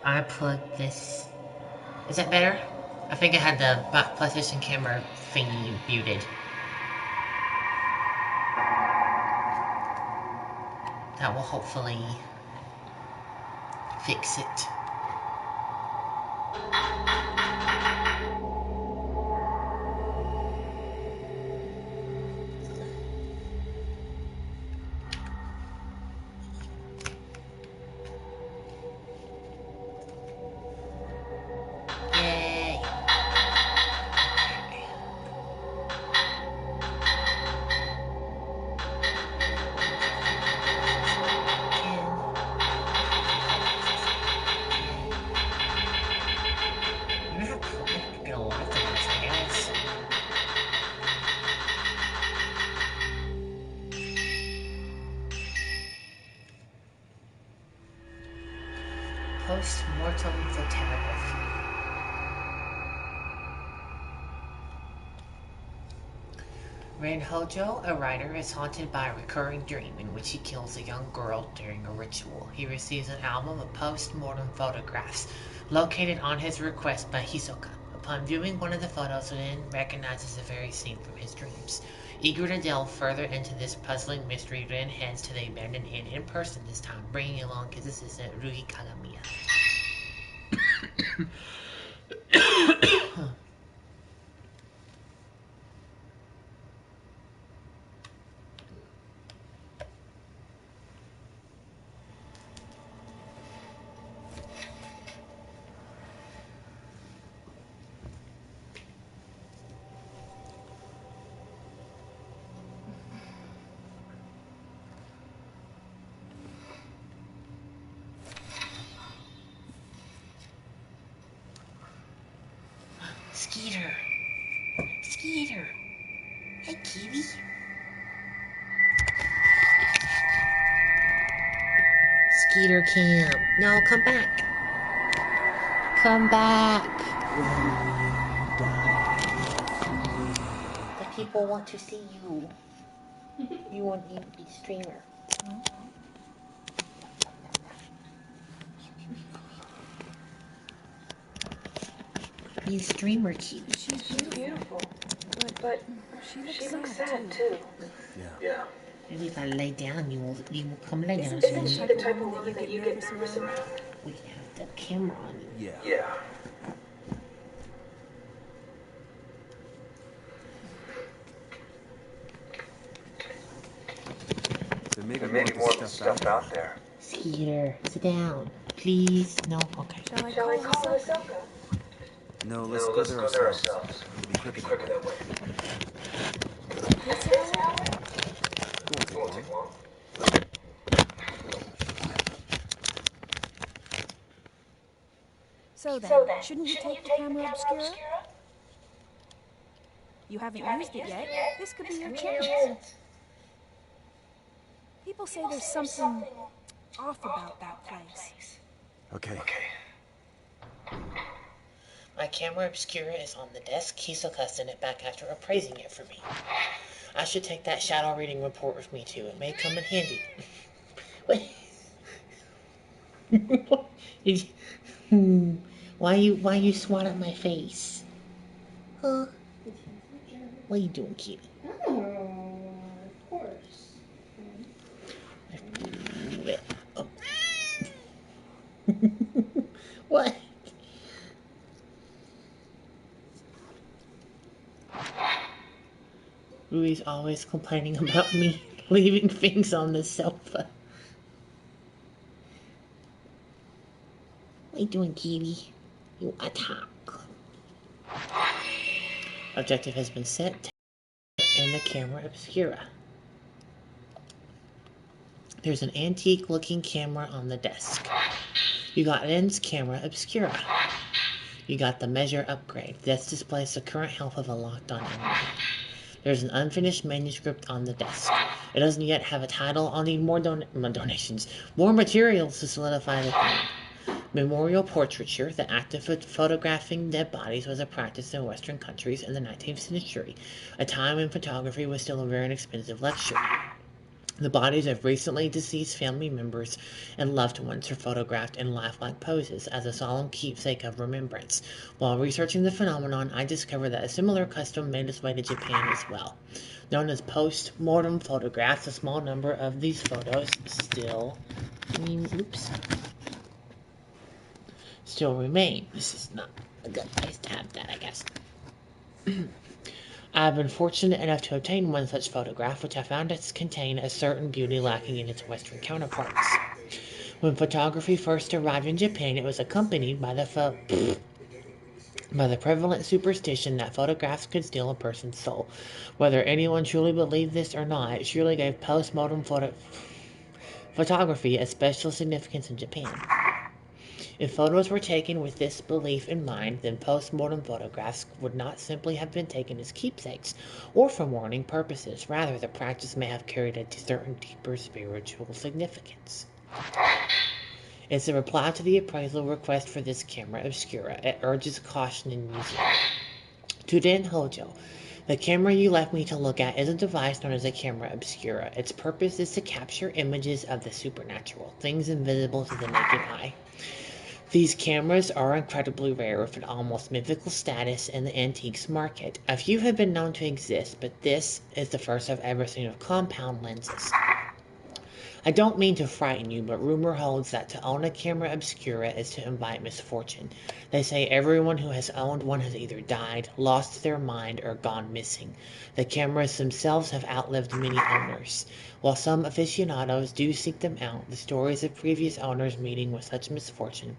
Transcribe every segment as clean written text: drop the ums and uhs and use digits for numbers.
I put this. Is that better? I think I had the PlayStation camera thingy muted. That will hopefully fix it. Yay! You have to get a lot of things, I guess. Post-mortem photography. Ren Hojo, a writer, is haunted by a recurring dream in which he kills a young girl during a ritual. He receives an album of post-mortem photographs located on his request by Hisoka. Upon viewing one of the photos, Ren recognizes the very scene from his dreams. Eager to delve further into this puzzling mystery, Ren heads to the abandoned inn in person this time, bringing along his assistant Rui Kagamiya. Skeeter! Skeeter! Hey, Kiwi! Skeeter Camp! No, come back! Come back! The people want to see you. You want to be a streamer. Be a streamer, Kiwi. She's beautiful. But she looks sad too. Yeah. Maybe if I lay down, you will come lay down. Isn't she the type of woman that you get nervous around? We can have the camera on you. Yeah. There may be more stuff out there. Skeeter, sit down. Please. No? Okay. Shall I call Hisoka? No, let's go there ourselves. It'll be quicker that way. It won't take long. So then, shouldn't you take the camera obscura? You haven't used it yet. This could be your chance. People say there's something off about that place. Okay. My camera obscura is on the desk. Hisoka sent it back after appraising it for me. I should take that shadow reading report with me too. It may come in handy. Why you swat at my face? Huh? What are you doing, kitty? Oh, of course. What? Rui's always complaining about me leaving things on the sofa. What are you doing, Kiwi? You attack. Objective has been set and the camera obscura. There's an antique looking camera on the desk. You got Ren's camera obscura. You got the measure upgrade. This displays the current health of a locked on enemy. There's an unfinished manuscript on the desk. It doesn't yet have a title. I'll need more donations. More materials to solidify the theme. Memorial portraiture. The act of photographing dead bodies was a practice in Western countries in the 19th century, a time when photography was still a very inexpensive luxury. The bodies of recently deceased family members and loved ones are photographed in lifelike poses as a solemn keepsake of remembrance. While researching the phenomenon, I discovered that a similar custom made its way to Japan as well. Known as post-mortem photographs, a small number of these photos still remain. This is not a good place to have that, I guess. I've been fortunate enough to obtain one such photograph, which I found to contain a certain beauty lacking in its Western counterparts. When photography first arrived in Japan, it was accompanied by the prevalent superstition that photographs could steal a person's soul. Whether anyone truly believed this or not, it surely gave post-mortem photography a special significance in Japan. If photos were taken with this belief in mind, then post-mortem photographs would not simply have been taken as keepsakes or for mourning purposes. Rather, the practice may have carried a certain deeper spiritual significance. It's a reply to the appraisal request for this camera obscura. It urges caution in using it. To Den Hojo, the camera you left me to look at is a device known as a camera obscura. Its purpose is to capture images of the supernatural, things invisible to the naked eye. These cameras are incredibly rare with an almost mythical status in the antiques market. A few have been known to exist, but this is the first I've ever seen of compound lenses. I don't mean to frighten you, but rumor holds that to own a camera obscura is to invite misfortune. They say everyone who has owned one has either died, lost their mind, or gone missing. The cameras themselves have outlived many owners. While some aficionados do seek them out, the stories of previous owners meeting with such misfortune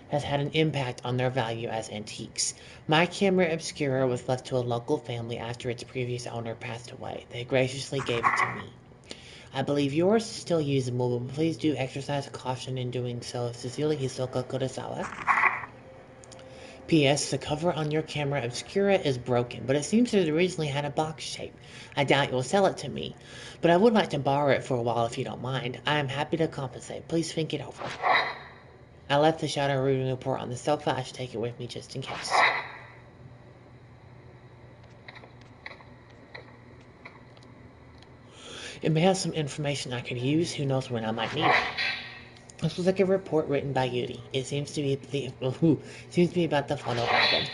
has had an impact on their value as antiques. My camera obscura was left to a local family after its previous owner passed away. They graciously gave it to me. I believe yours is still usable, but please do exercise caution in doing so. Sincerely, Hisoka Kurosawa. P.S. The cover on your camera obscura is broken, but it seems that it originally had a box shape. I doubt you'll sell it to me, but I would like to borrow it for a while if you don't mind. I am happy to compensate. Please think it over. I left the shadow reading report on the sofa. I should take it with me just in case. It may have some information I could use. Who knows when I might need it. This was like a report written by Yuri. It seems to be about the photo album.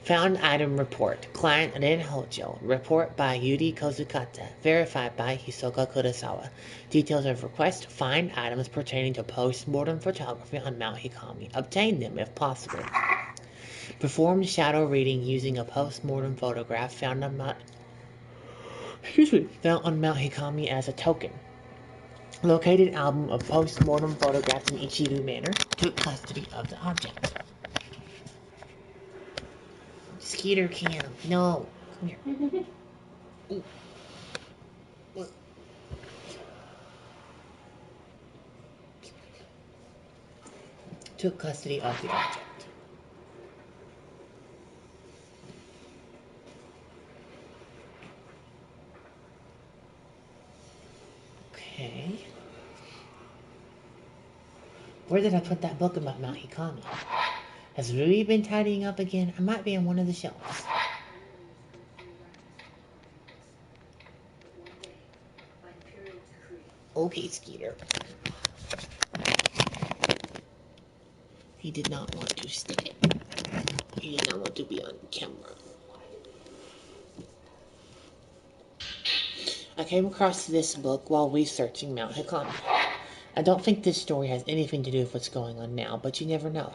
Found item report. Client Ren Hojo. Report by Yuri Kozukata. Verified by Hisoka Kurosawa. Details of request. Find items pertaining to post-mortem photography on Mount Hikami. Obtain them if possible. Perform shadow reading using a post-mortem photograph found on Mount Hikami as a token. Located album of post-mortem photographs in Ichiru Manor. Took custody of the object. Skeeter Cam. No. Come here. Ooh. Took custody of the object. Okay. Where did I put that book about Mount Hikami? Has Rui been tidying up again? I might be on one of the shelves. Okay, Skeeter. He did not want to stay. He did not want to be on camera. I came across this book while researching Mount Hikami. I don't think this story has anything to do with what's going on now, but you never know.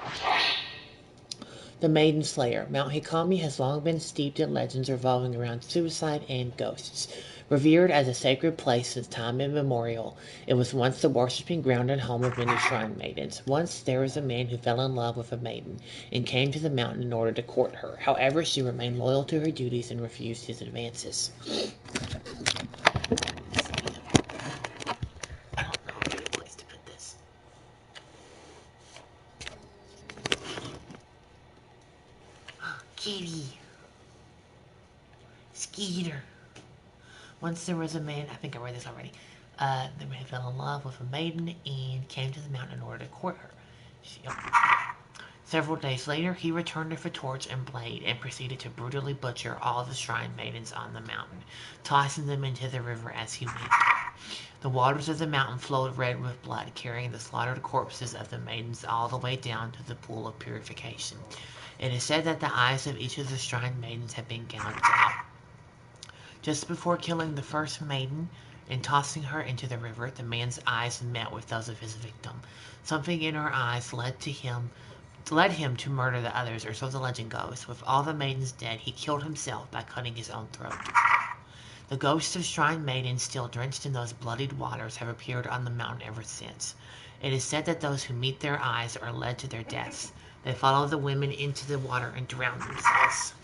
The Maiden Slayer. Mount Hikami has long been steeped in legends revolving around suicide and ghosts. Revered as a sacred place since time immemorial, it was once the worshipping ground and home of many shrine maidens. Once there was a man who fell in love with a maiden and came to the mountain in order to court her. However, she remained loyal to her duties and refused his advances. I don't know a good place to put this. Kitty. Skeeter. Once there was a man, I think I read this already, the man fell in love with a maiden and came to the mountain in order to court her. Several days later, he returned with a torch and blade and proceeded to brutally butcher all the shrine maidens on the mountain, tossing them into the river as he went. The waters of the mountain flowed red with blood, carrying the slaughtered corpses of the maidens all the way down to the pool of purification. It is said that the eyes of each of the shrine maidens have been gouged out. Just before killing the first maiden and tossing her into the river, the man's eyes met with those of his victim. Something in her eyes led him to murder the others, or so the legend goes. With all the maidens dead, he killed himself by cutting his own throat. The ghosts of shrine maidens still drenched in those bloodied waters have appeared on the mountain ever since. It is said that those who meet their eyes are led to their deaths. They follow the women into the water and drown themselves.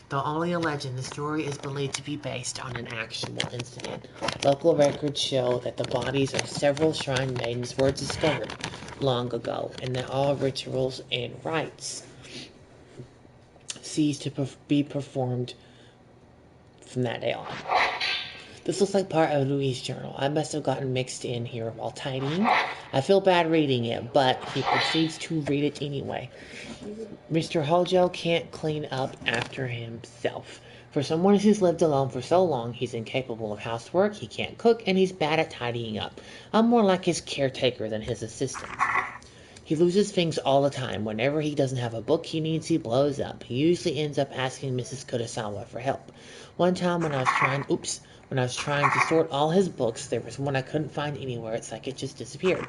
Though only a legend, the story is believed to be based on an actual incident. Local records show that the bodies of several shrine maidens were discovered long ago, and that all rituals and rites ceased to be performed from that day on. This looks like part of Louis' journal. I must have gotten mixed in here while tidying. I feel bad reading it, but he proceeds to read it anyway. Mr. Hojo can't clean up after himself. For someone who's lived alone for so long, he's incapable of housework, he can't cook, and he's bad at tidying up. I'm more like his caretaker than his assistant. He loses things all the time. Whenever he doesn't have a book he needs, he blows up. He usually ends up asking Mrs. Kurosawa for help. One time when I was trying to sort all his books, there was one I couldn't find anywhere. It's like it just disappeared.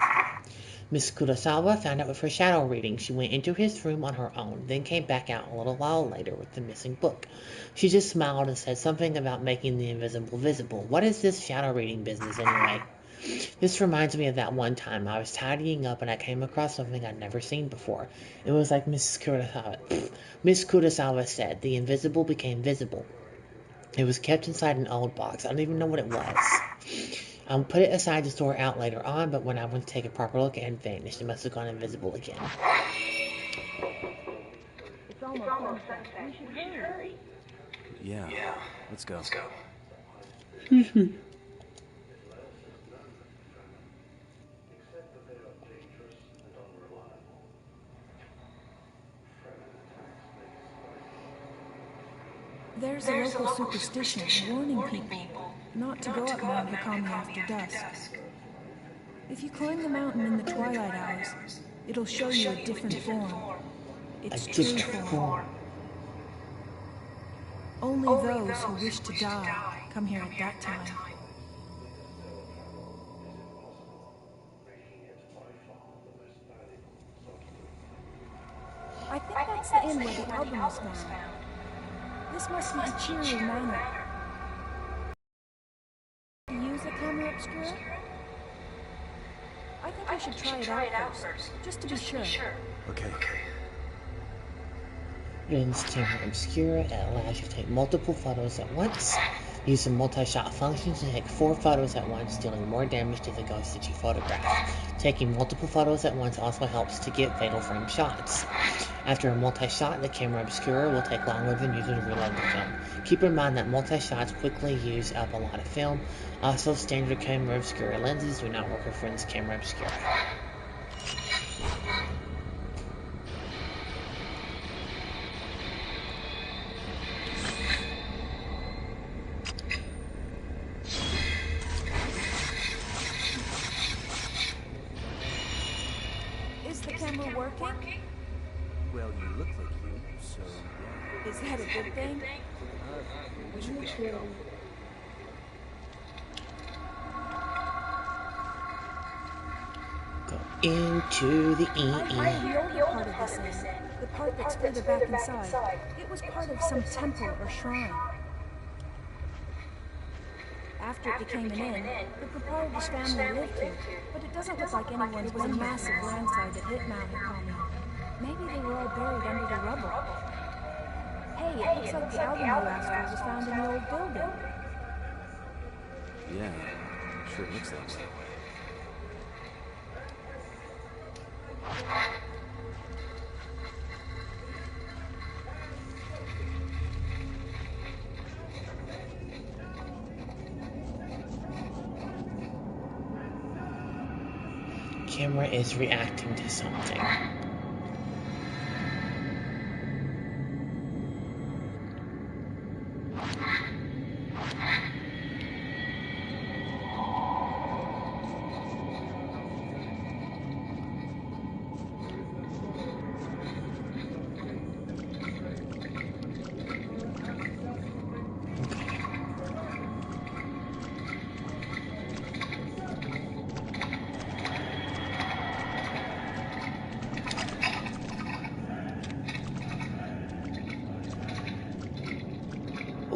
Miss Kurosawa found out with her shadow reading. She went into his room on her own, then came back out a little while later with the missing book. She just smiled and said something about making the invisible visible. What is this shadow reading business anyway? This reminds me of that one time I was tidying up and I came across something I'd never seen before. It was like Miss Kurosawa said, the invisible became visible. It was kept inside an old box. I don't even know what it was. I'll put it aside to store out later on, but when I went to take a proper look, it had vanished. It must have gone invisible again. It's almost sunset. We should hurry. Yeah, let's go. There's a local superstition warning people not to go up Mount Hikami after dusk. If you climb the mountain in the twilight hours, it'll show you a different form. Its true form. Only those who wish to die come here at that time. I think that's the inn where the album was found. This must be Ichiru Manor. Use a camera obscura? I think I should try it out first, just to be sure. Okay. Lens camera obscura, it allows you to take multiple photos at once. Use the multi-shot function to take 4 photos at once, dealing more damage to the ghost that you photograph. Taking multiple photos at once also helps to get fatal frame shots. After a multi-shot, the camera obscura will take longer than usual to reload the film. Keep in mind that multi-shots quickly use up a lot of film. Also, standard camera obscura lenses do not work with lens camera obscura. Is the camera working? Well, you look like you, so yeah. Is that a good thing? We should go. Go into the I heard the older part of this inn, the part that's further back inside. It was part of some temple or shrine. After it became an inn, the proprietor's family lived here, but it doesn't look like anyone's was a massive landslide that hit Mount Hikami. Maybe they were all buried under the rubble. Hey, it looks like the album you asked for was found in the old building. Yeah, sure looks that way. camera is reacting to something.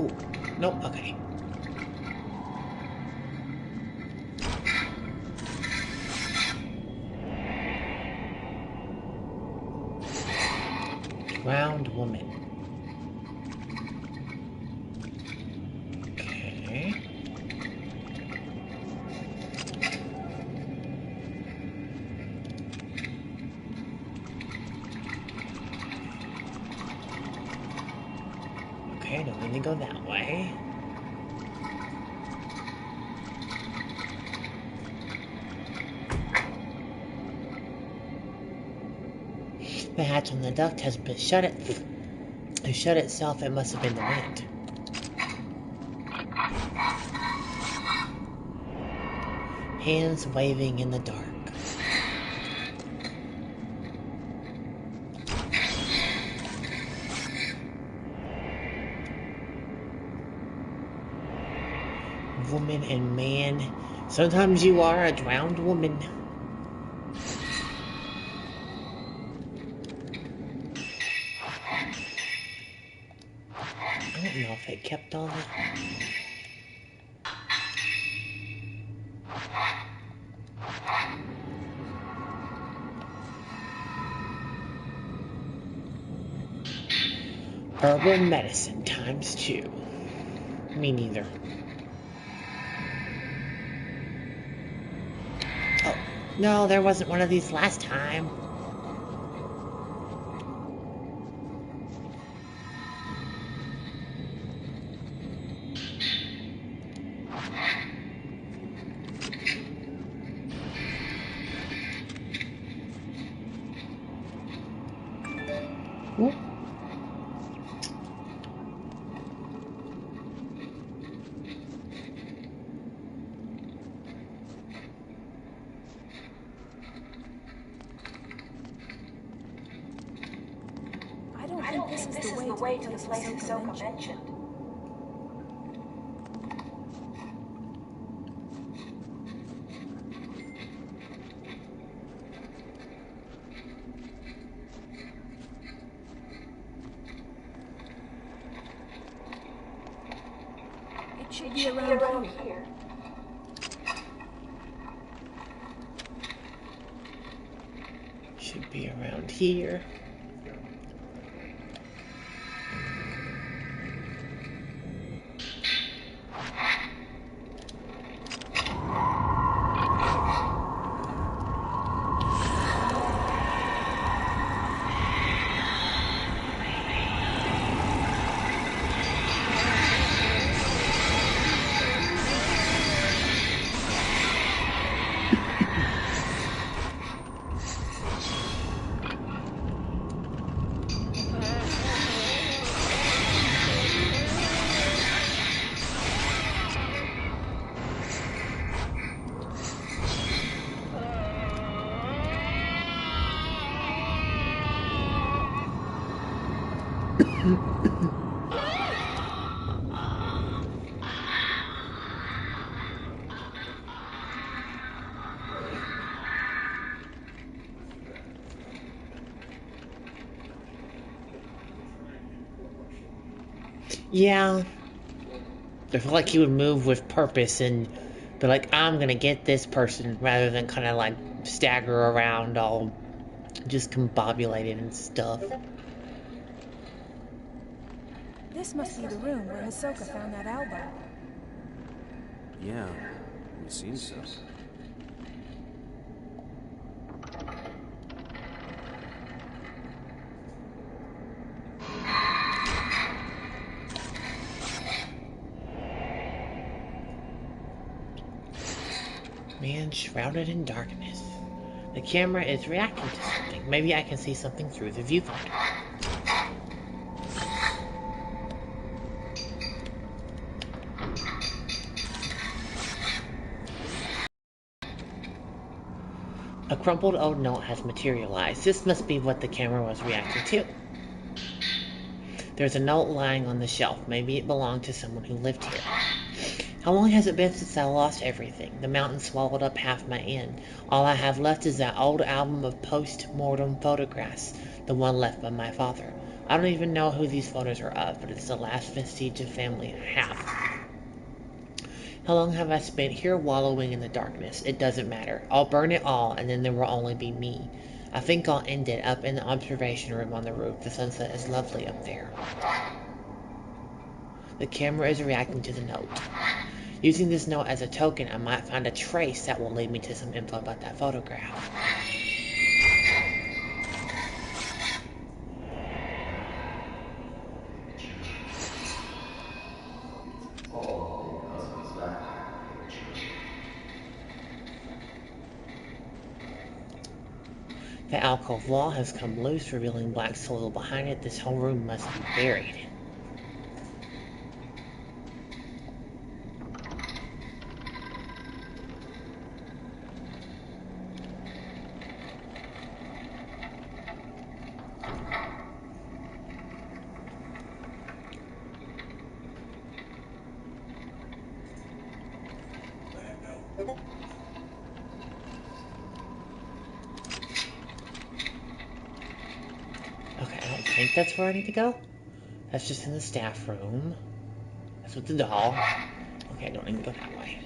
Oh, nope, okay. Drowned woman. Okay. Okay, don't need to go that way. The hatch on the duct has been shut itself. It must have been the wind. Hands waving in the dark. Woman and man. Sometimes you are a drowned woman. I don't know if it kept on it. Herbal medicine ×2. Me neither. Oh, no, there wasn't one of these last time. Ooh. I don't think this is the way to the place Ahsoka mentioned. It should be around here. Should be around here. Yeah. I feel like he would move with purpose and be like, I'm gonna get this person, rather than kind of like stagger around all just combobulated and stuff. This must be the room where Ahsoka found that album. Yeah, it seems so. Man shrouded in darkness. The camera is reacting to something. Maybe I can see something through the viewfinder. A crumpled old note has materialized. This must be what the camera was reacting to. There's a note lying on the shelf. Maybe it belonged to someone who lived here. How long has it been since I lost everything? The mountain swallowed up half my inn. All I have left is that old album of post-mortem photographs, the one left by my father. I don't even know who these photos are of, but it's the last vestige of family I have. How long have I spent here wallowing in the darkness? It doesn't matter. I'll burn it all, and then there will only be me. I think I'll end it up in the observation room on the roof. The sunset is lovely up there. The camera is reacting to the note. Using this note as a token, I might find a trace that will lead me to some info about that photograph. The alcove wall has come loose, revealing black soil behind it. This whole room must be buried. Okay, I don't think that's where I need to go. That's just in the staff room. That's with the doll. Okay, I don't need to go that way.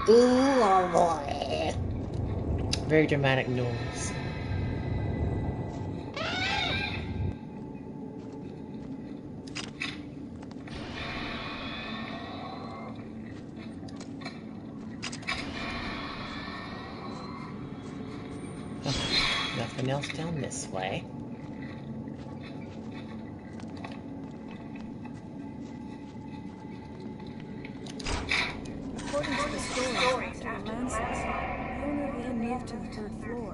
Ooh, oh boy. Very dramatic noise. Okay, nothing else down this way. According to the story, after a landslide, the owner of the inn moved to the 3rd floor.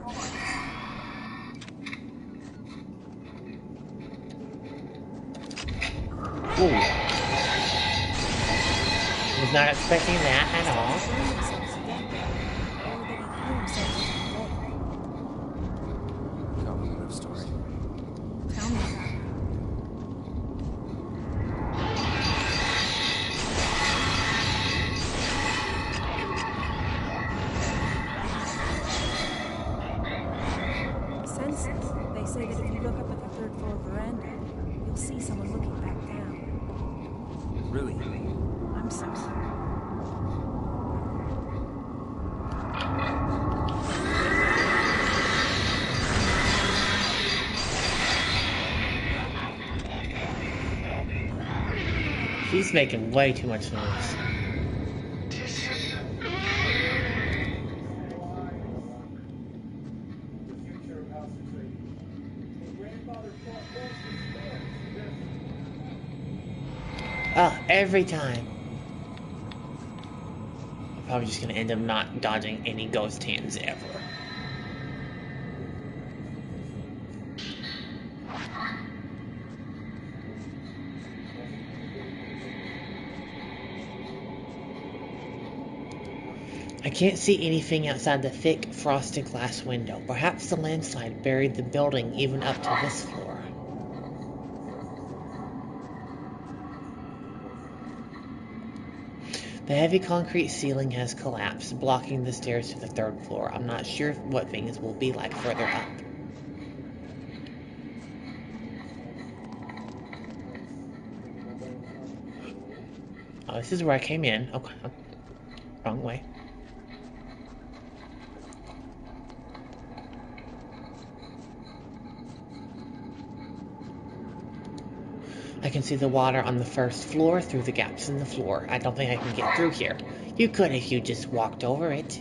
Ooh. Was not expecting that at all. Burned himself to death there, or that he threw himself into the lake. Complicated story. Tell me about it. Senses. They say that if you look up at the 3rd floor veranda, you'll see someone looking back down. Really? I'm sorry. She's making way too much noise. Oh, every time. I'm probably just gonna end up not dodging any ghost hands ever. I can't see anything outside the thick, frosted glass window. Perhaps the landslide buried the building even up to this floor. The heavy concrete ceiling has collapsed, blocking the stairs to the 3rd floor. I'm not sure what things will be like further up. Oh, this is where I came in. Okay. Wrong way. I can see the water on the 1st floor through the gaps in the floor. I don't think I can get through here. You could if you just walked over it.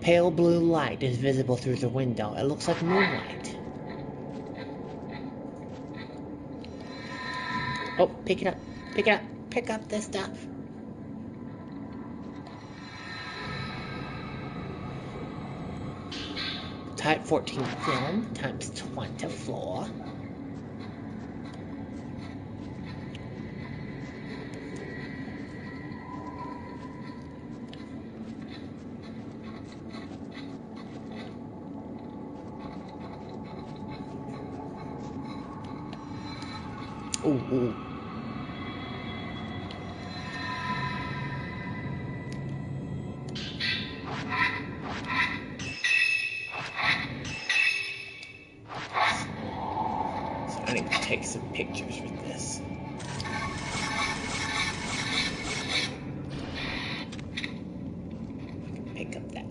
pale blue light is visible through the window. It looks like moonlight. Oh, pick it up. Pick it up. Pick up this stuff. Type 14 film times 24. Ooh. So I need to take some pictures with this. Pick up that.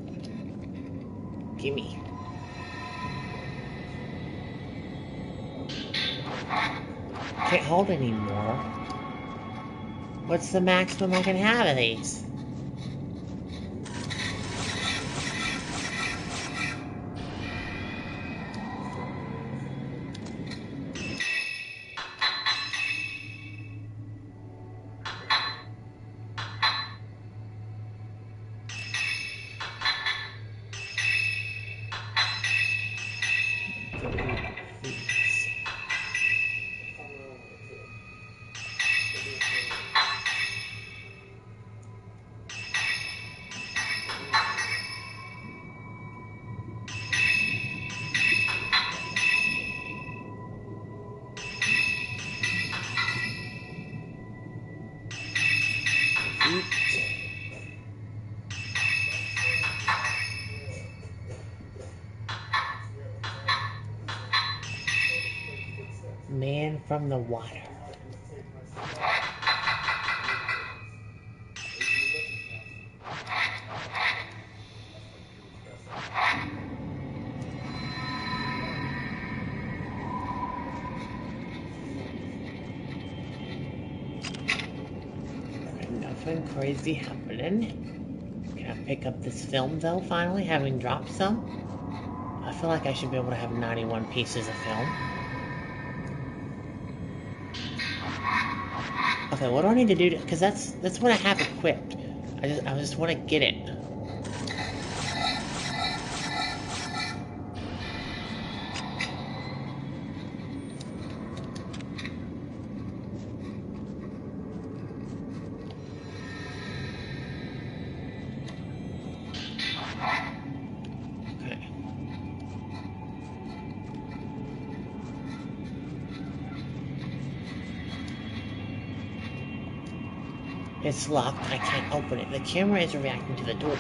Gimme. Can't hold anymore. What's the maximum I can have of these? Man from the water. Nothing crazy happening. Can I pick up this film though, finally, having dropped some? I feel like I should be able to have 91 pieces of film. Okay, what do I need to do to... Because that's what I have equipped. I just want to get it. Okay. It's locked. I can't open it. The camera is reacting to the door.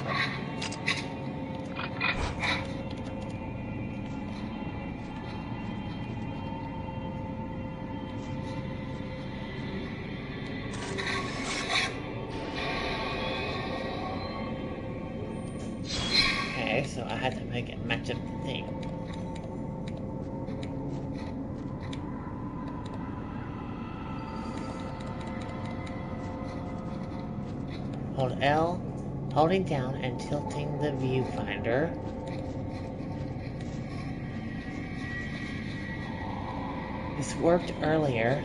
Okay, so I had to make it match up the thing. Hold L, holding down and tilting the viewfinder. This worked earlier.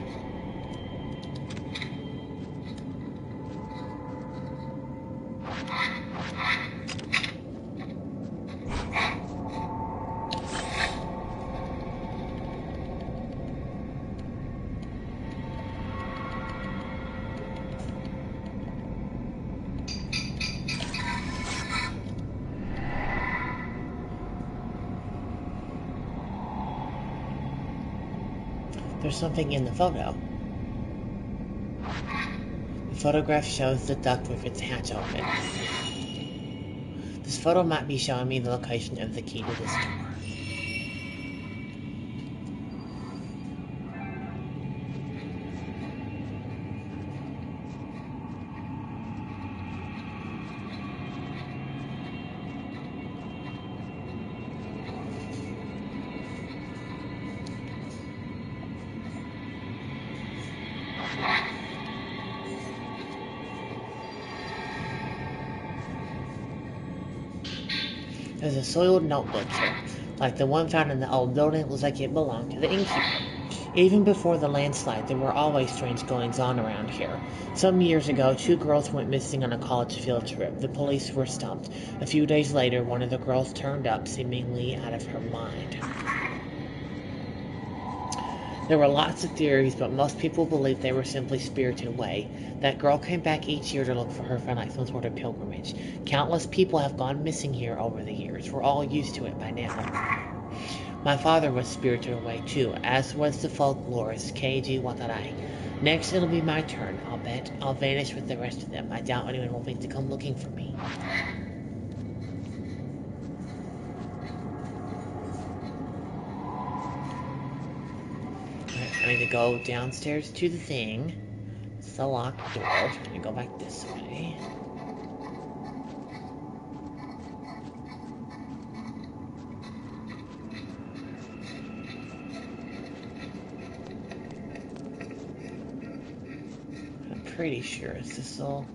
There's something in the photo. The photograph shows the duct with its hatch open. This photo might be showing me the location of the key to this door. There's a soiled notebook here, like the one found in the old building. It looks like it belonged to the innkeeper. Even before the landslide, there were always strange goings-on around here. Some years ago, 2 girls went missing on a college field trip. The police were stumped. A few days later, one of the girls turned up, seemingly out of her mind. There were lots of theories, but most people believed they were simply spirited away. That girl came back each year to look for her friend like some sort of pilgrimage. Countless people have gone missing here over the years. We're all used to it by now. My father was spirited away too, as was the folklorist Keiji Watarai. Next, it'll be my turn. I'll bet I'll vanish with the rest of them. I doubt anyone will think to come looking for me. I need to go downstairs to the thing. It's the locked door. Let me go back this way. I'm pretty sure it's this little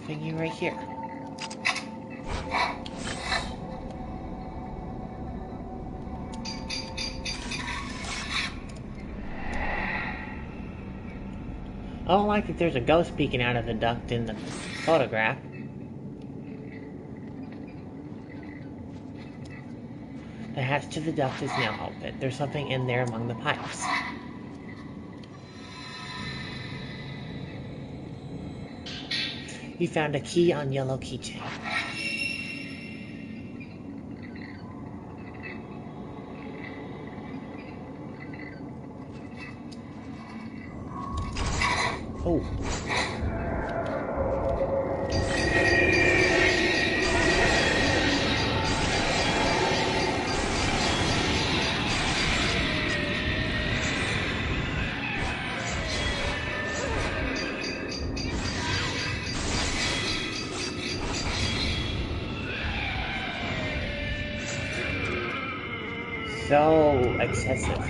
thingy right here. I don't like that there's a ghost peeking out of the duct in the photograph. The hatch to the duct is now open. There's something in there among the pipes. You found a key on yellow keychain. Oh. So excessive.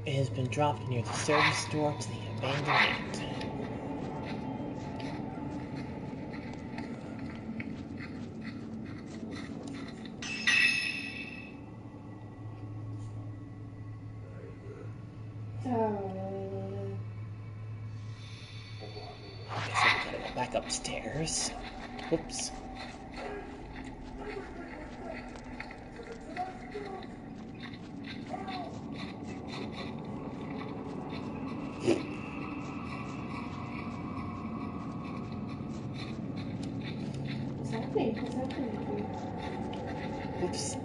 It has been dropped near the service door to the abandoned inn. I guess I gotta go back upstairs. Whoops. Whoops.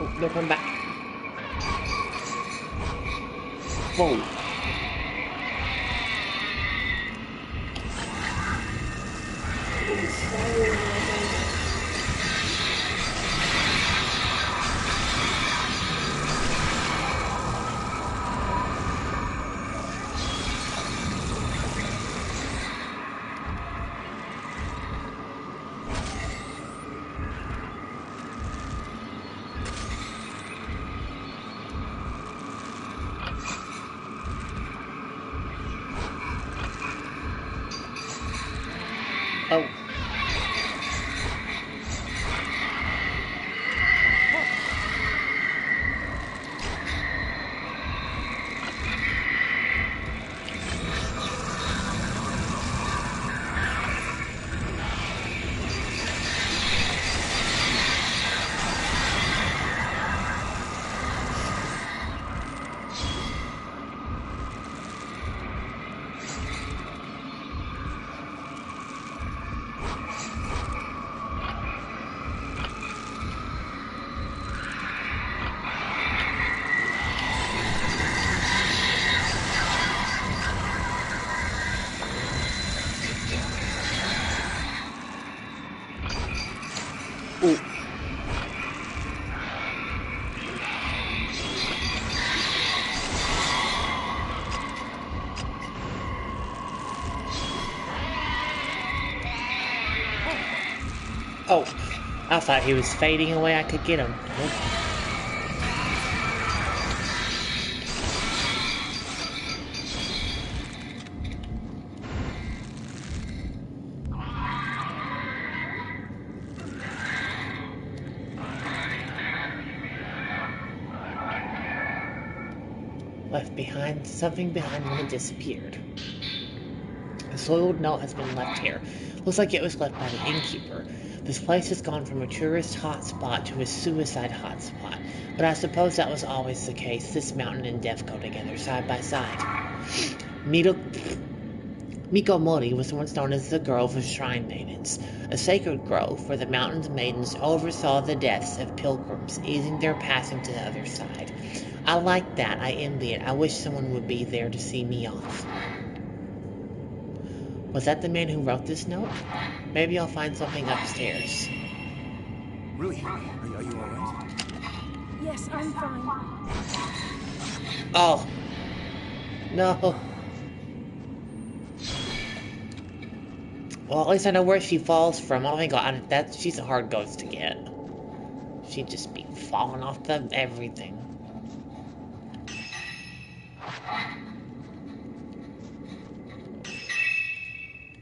Oh, they'll come back. Whoa. Oh. Ooh. Oh, I thought he was fading away. I could get him. Nope. Left behind, something behind when it disappeared. A soiled note has been left here. Looks like it was left by the innkeeper. This place has gone from a tourist hotspot to a suicide hotspot. But I suppose that was always the case. This mountain and death go together, side by side. Miko Mori was once known as the Grove of Shrine Maidens, a sacred grove where the mountain's maidens oversaw the deaths of pilgrims, easing their passing to the other side. I like that. I envy it. I wish someone would be there to see me off. Was that the man who wrote this note? Maybe I'll find something upstairs. Really? Are you alright? Yes, I'm fine. Oh. No. Well, at least I know where she falls from. Oh my god, she's a hard ghost to get. She'd just be falling off the everything.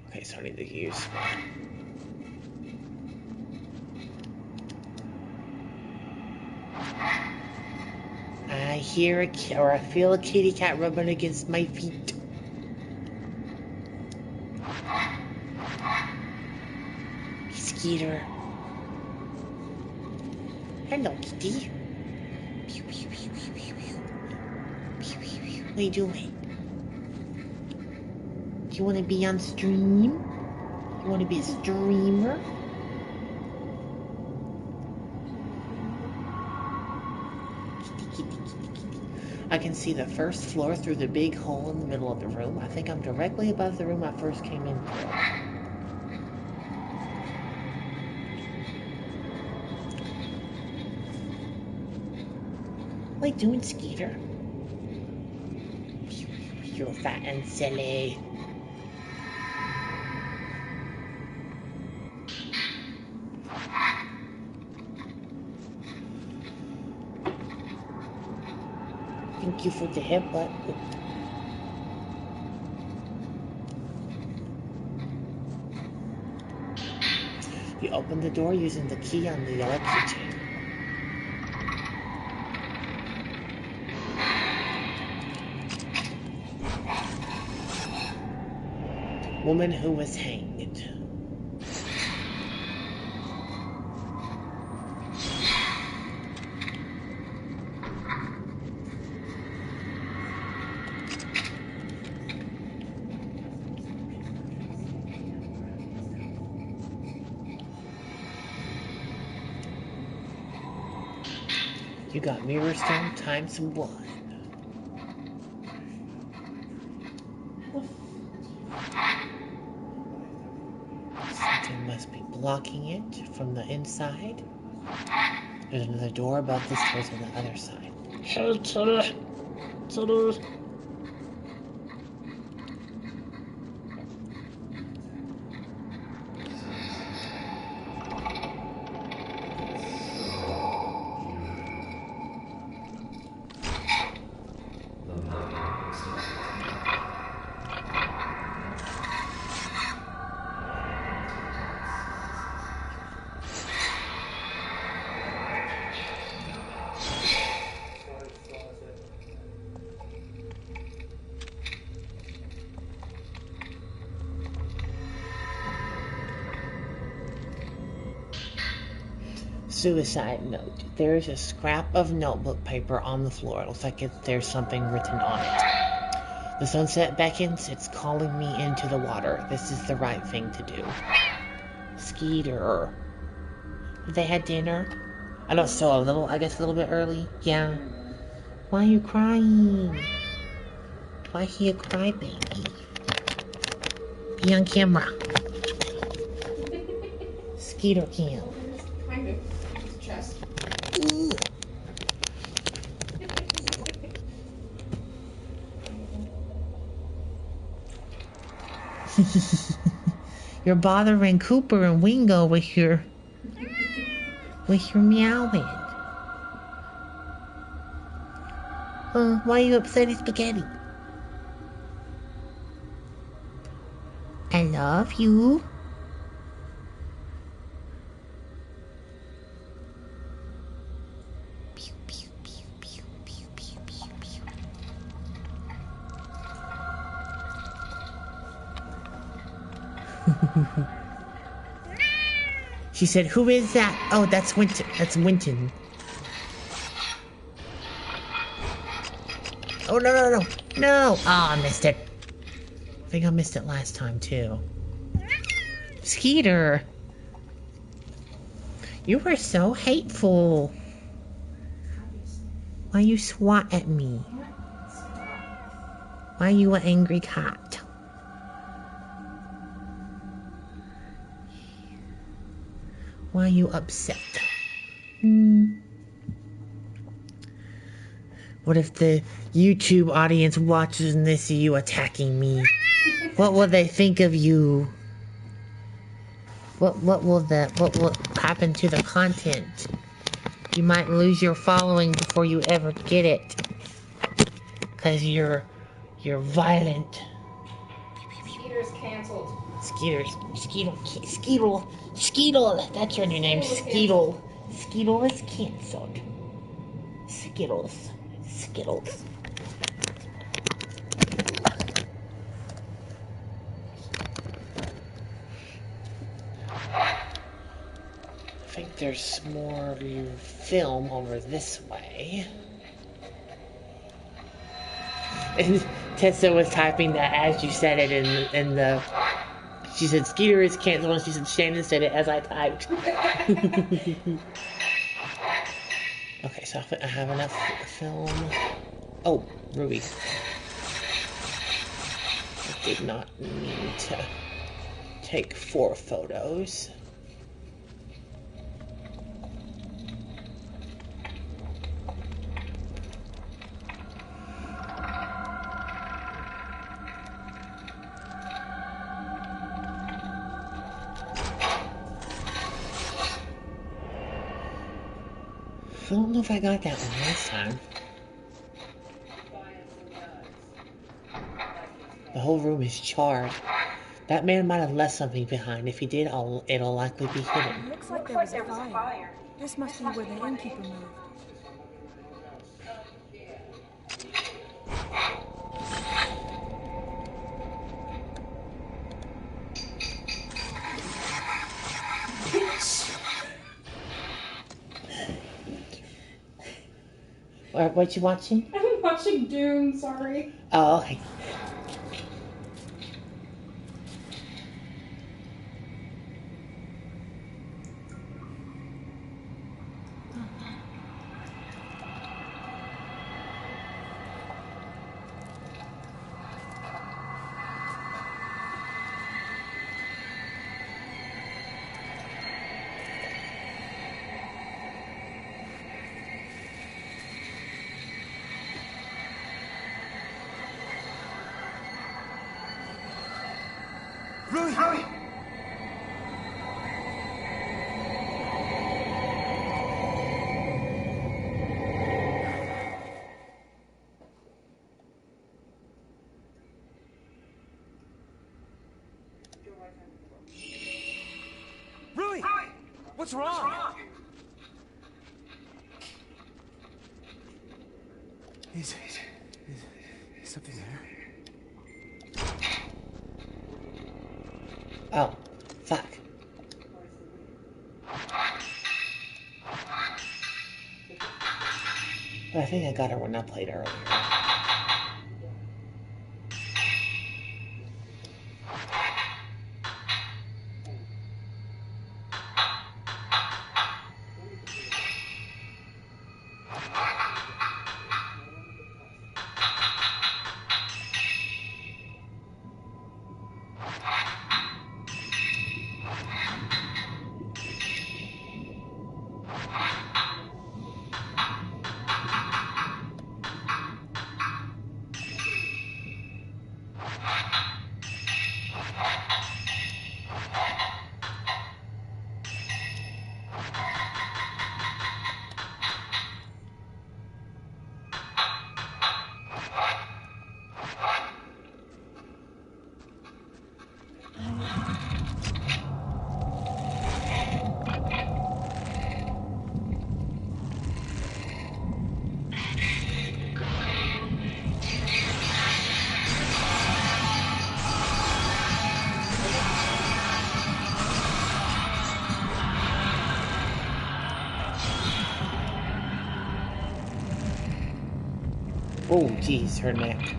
Okay, so I need to use... I hear or I feel a kitty cat rubbing against my feet. Skeeter. Hello, kitty. Pew, pew, pew, pew, pew, pew. Pew, pew, pew. What are you doing? Do you want to be on stream? You want to be a streamer? I can see the first floor through the big hole in the middle of the room. I think I'm directly above the room I first came in through. What are you doing, Skeeter? You're fat and silly. Thank you for the headbutt. You open the door using the key on the yellow keychain. Woman who was hanged. You got mirror stone times 1. locking it from the inside. There's another door above the stairs on the other side. Suicide note. There is a scrap of notebook paper on the floor. It looks like there's something written on it. The sunset beckons. It's calling me into the water. This is the right thing to do. Skeeter. Have they had dinner? I know, so I guess a little bit early. Yeah. Why are you crying? Why are you cry, baby? Be on camera. Skeeter cam. Kind of. His chest. You're bothering Cooper and Wingo with your meowing. Why are you upset at Spaghetti? I love you. Pew, pew, pew, pew, pew, pew, pew, pew. She said, "Who is that?" Oh, that's Winton. That's Winton. Oh, no, no, no. No. Oh, I missed it. I think I missed it last time, too. Skeeter. You were so hateful. Why you swat at me? Why you an angry cat? Why you upset? What if the YouTube audience watches and they see you attacking me? What will they think of you? What will happen to the content? You might lose your following before you ever get it. 'Cause you're violent. Skeeter's canceled. Skeetle. That's your new name, Skeetle. Skeetle is canceled. Skittles. I think there's more of your film over this way. And Tessa was typing that as you said it in the. She said Skeeter is canceled, and she said Shannon said it as I typed. Okay, so I have enough film. Oh, Ruby. I did not mean to take 4 photos. I don't know if I got that one last time. The whole room is charred. That man might have left something behind. If he did, it'll likely be hidden. Looks like there was a fire. This must be where the innkeeper moved. What you watching? I'm watching Dune, sorry. Oh, okay. Rui! Rui! What's wrong? Is something there? Oh, fuck. But I think I got her when I played earlier. Oh, geez, her neck.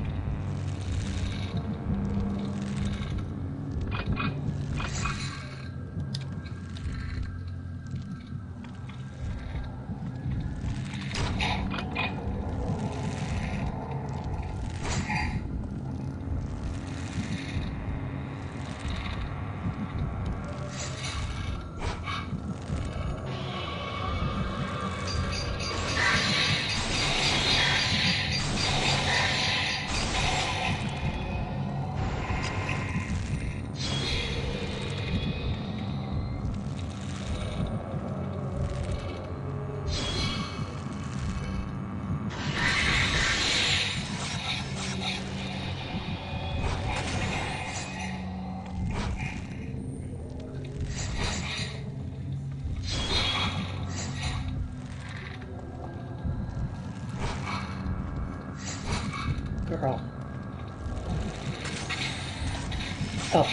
Girl. Oh.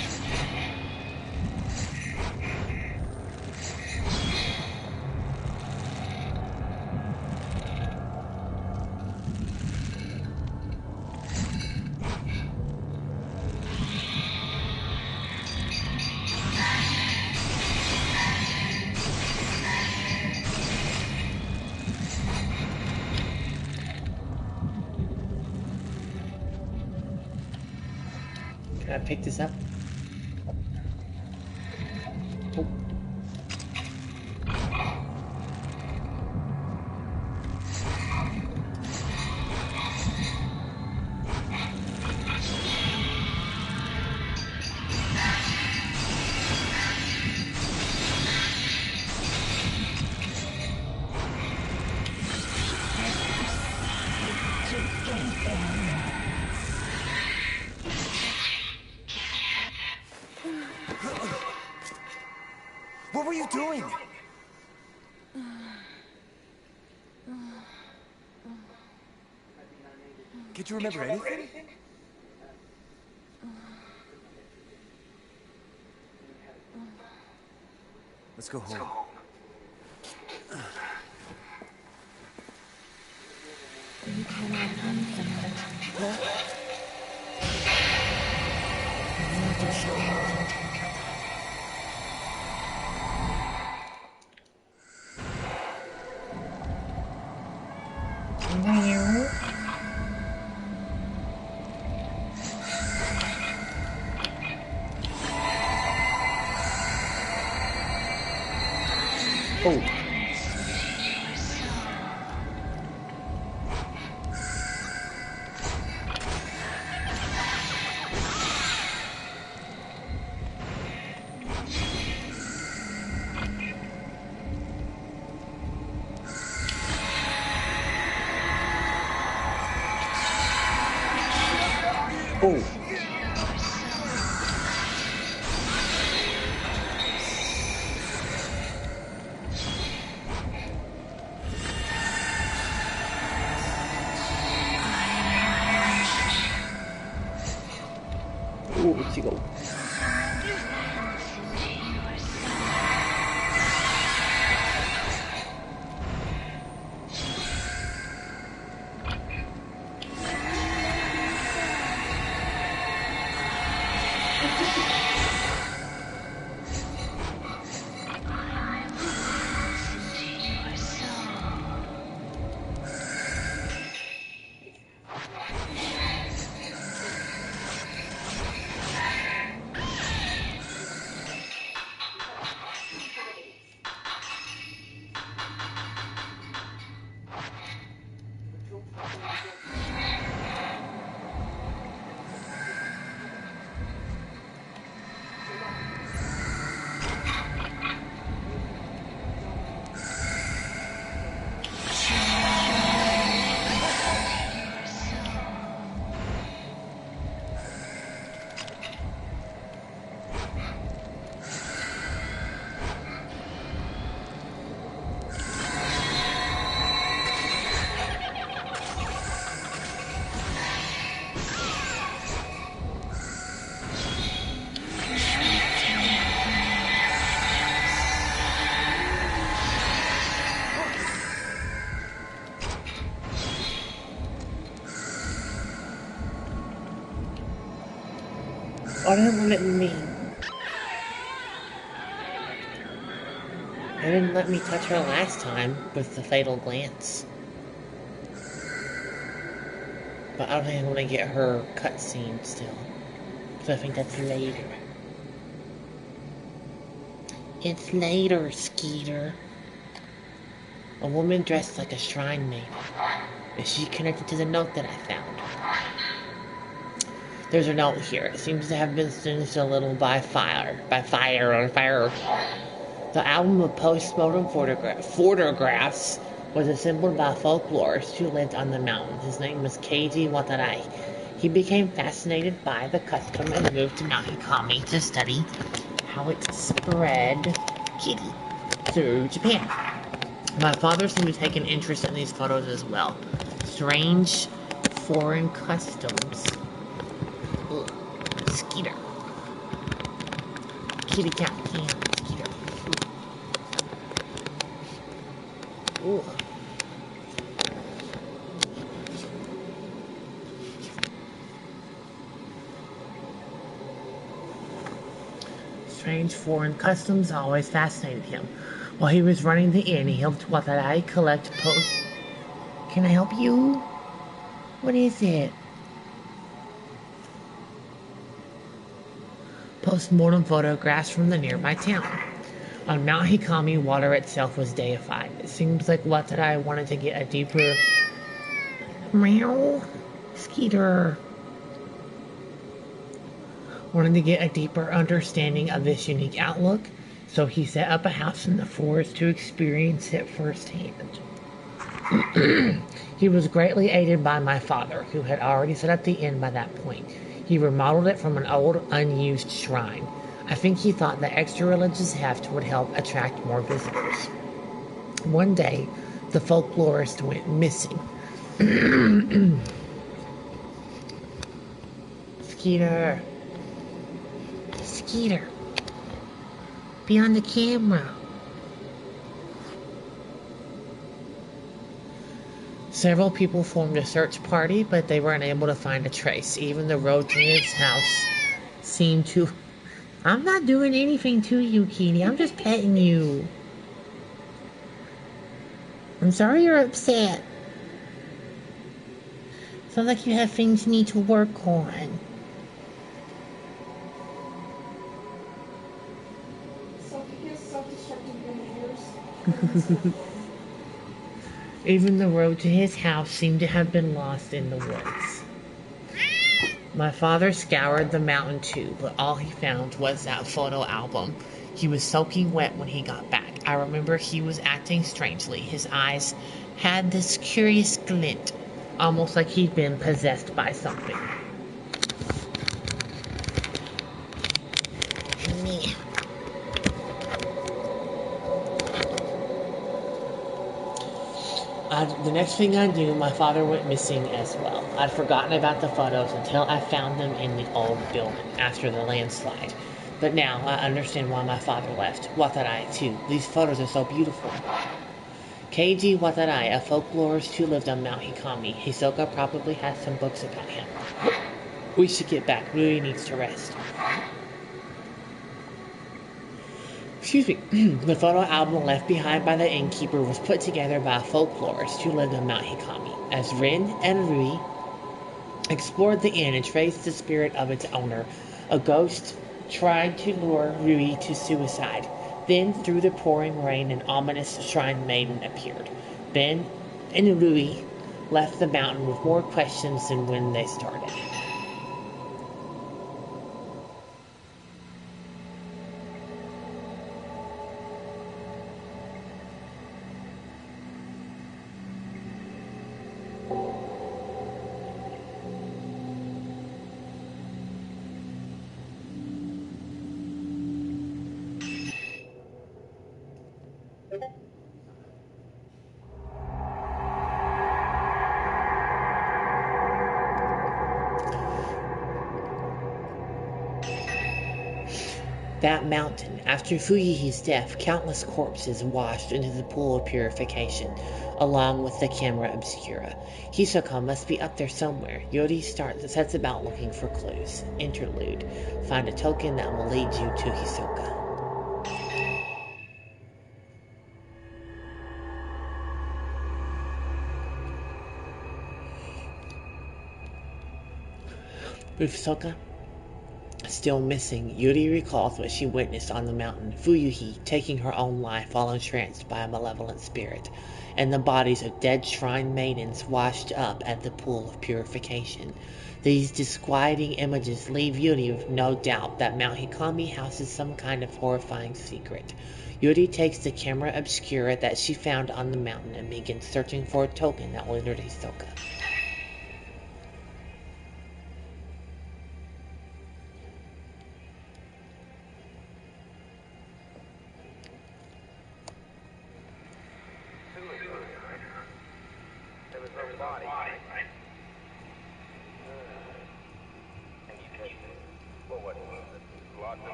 Can I pick this up? Oh. What were you doing? Can't you remember anything? Let's go home. You cannot understand. Oh. Oh. Oh, where'd she go? Oh, they didn't let me. They didn't let me touch her last time with the fatal glance. But I don't think I'm gonna get her cutscene still. So I think that's later. It's later, Skeeter. A woman dressed like a shrine maiden. Is she connected to the note that I found? There's a note here. It seems to have been singed a little by fire. The album of post-mortem photographs was assembled by a folklorist who lived on the mountain. His name was Keiji Watarai. He became fascinated by the custom and moved to Mount Hikami to study how it spread through Japan. My father seemed to take an interest in these photos as well. Strange foreign customs. Ugh. Skeeter. Kitty cat can. Skeeter. Ooh. Strange foreign customs always fascinated him. While he was running the inn, he helped Watarai collect Can I help you? What is it? Post-mortem photographs from the nearby town. On Mount Hikami, water itself was deified. It seems like Watarai wanted to get a deeper... Meow. Skeeter. Wanted to get a deeper understanding of this unique outlook, so he set up a house in the forest to experience it firsthand. He was greatly aided by my father, who had already set up the inn by that point. He remodeled it from an old, unused shrine. I think he thought the extra religious heft would help attract more visitors. One day, the folklorist went missing. Skeeter. Skeeter. Be on the camera. Several people formed a search party, but they were unable to find a trace. Even the road to his house seemed to... I'm not doing anything to you, Kitty. I'm just petting you. I'm sorry you're upset. Sounds like you have things you need to work on. Self-destructive behaviors. Even the road to his house seemed to have been lost in the woods. My father scoured the mountain too, but all he found was that photo album. He was soaking wet when he got back. I remember he was acting strangely. His eyes had this curious glint, almost like he'd been possessed by something. The next thing I knew, my father went missing as well. I'd forgotten about the photos until I found them in the old building after the landslide. But now I understand why my father left. Watarai, too. These photos are so beautiful. Keiji Watarai, a folklorist who lived on Mount Hikami. Hisoka probably has some books about him. We should get back. Rui needs to rest. Excuse me. The photo album left behind by the innkeeper was put together by a folklorist who lived on Mount Hikami. As Rin and Rui explored the inn and traced the spirit of its owner, a ghost tried to lure Rui to suicide. Then, through the pouring rain, an ominous shrine maiden appeared. Ben and Rui left the mountain with more questions than when they started. That mountain. After Fuyihi's death, countless corpses washed into the pool of purification, along with the camera obscura. Hisoka must be up there somewhere. Yori sets about looking for clues. Interlude. Find a token that will lead you to Hisoka. With Hisoka still missing, Yuri recalls what she witnessed on the mountain, Fuyuhi taking her own life while entranced by a malevolent spirit, and the bodies of dead shrine maidens washed up at the pool of purification. These disquieting images leave Yuri with no doubt that Mount Hikami houses some kind of horrifying secret. Yuri takes the camera obscura that she found on the mountain and begins searching for a token that will lead her to Hisoka.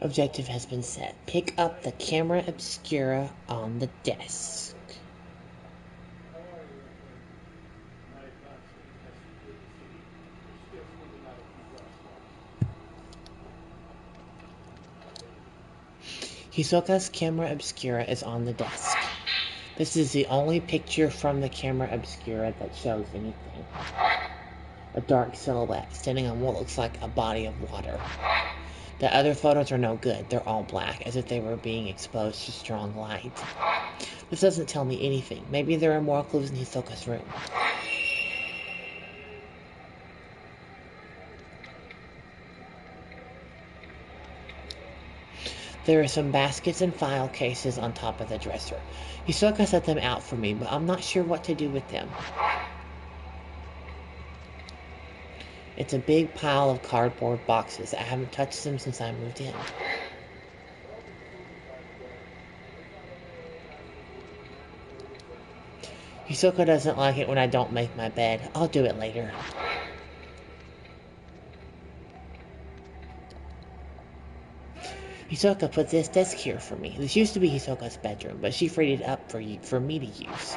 Objective has been set. Pick up the camera obscura on the desk. Hisoka's camera obscura is on the desk. This is the only picture from the camera obscura that shows anything. A dark silhouette standing on what looks like a body of water. The other photos are no good. They're all black, as if they were being exposed to strong light. This doesn't tell me anything. Maybe there are more clues in Hisoka's room. There are some baskets and file cases on top of the dresser. Hisoka set them out for me, but I'm not sure what to do with them. It's a big pile of cardboard boxes. I haven't touched them since I moved in. Hisoka doesn't like it when I don't make my bed. I'll do it later. Hisoka put this desk here for me. This used to be Hisoka's bedroom, but she freed it up for me to use.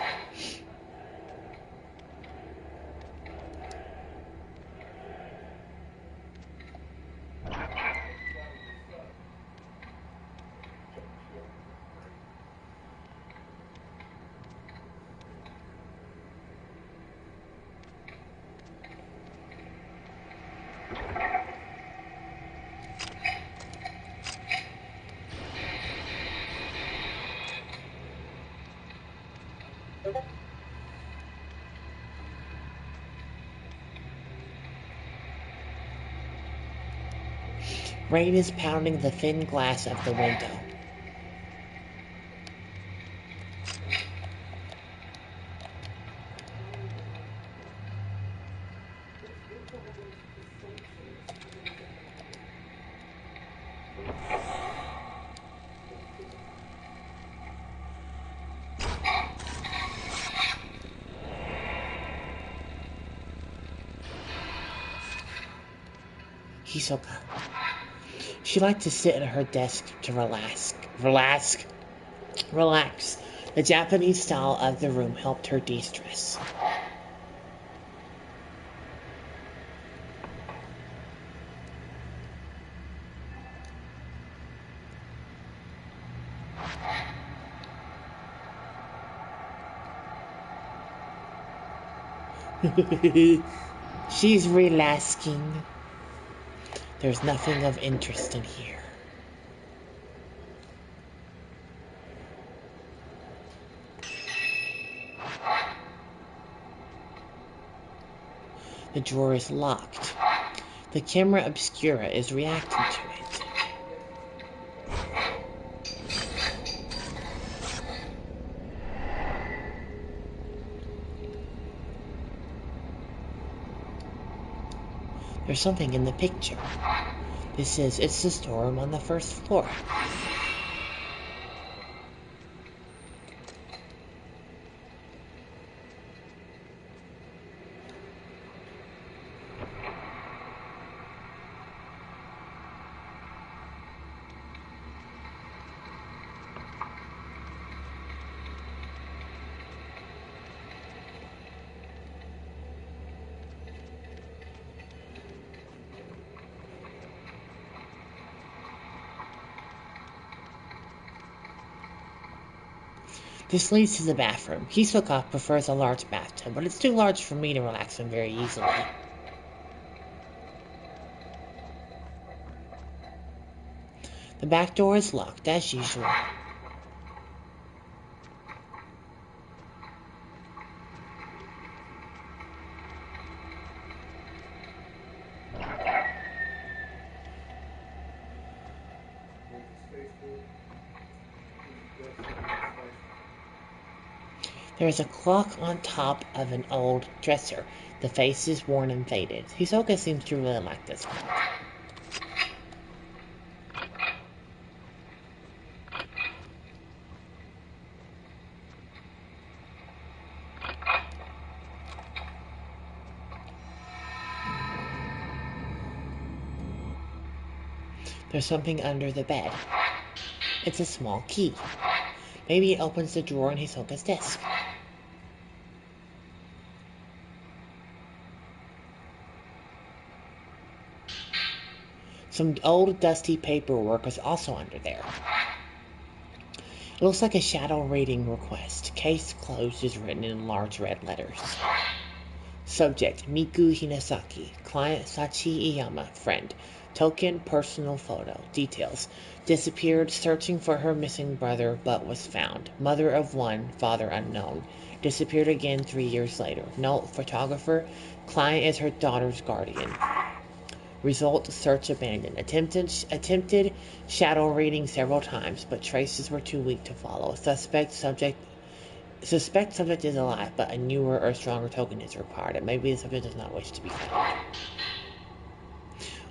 Rain is pounding the thin glass of the window. Hisoka. She liked to sit at her desk to relax. The Japanese style of the room helped her de-stress. She's relaxing. There's nothing of interest in here. The drawer is locked. The camera obscura is reacting to it. There's something in the picture. This is, it's the storeroom on the first floor. This leads to the bathroom. Hisoka prefers a large bathtub, but it's too large for me to relax in very easily. The back door is locked, as usual. There is a clock on top of an old dresser. The face is worn and faded. Hisoka seems to really like this clock. There's something under the bed. It's a small key. Maybe it opens the drawer in Hisoka's desk. Some old dusty paperwork is also under there. It looks like a shadow reading request. Case closed is written in large red letters. Subject, Miku Hinasaki. Client, Sachi Iyama. Friend. Token, personal photo. Details. Disappeared, searching for her missing brother, but was found. Mother of one, father unknown. Disappeared again 3 years later. Note, photographer. Client is her daughter's guardian. Result, search abandoned. Attempted shadow reading several times, but traces were too weak to follow. Suspect subject is alive, but a newer or stronger token is required. Maybe the subject does not wish to be found.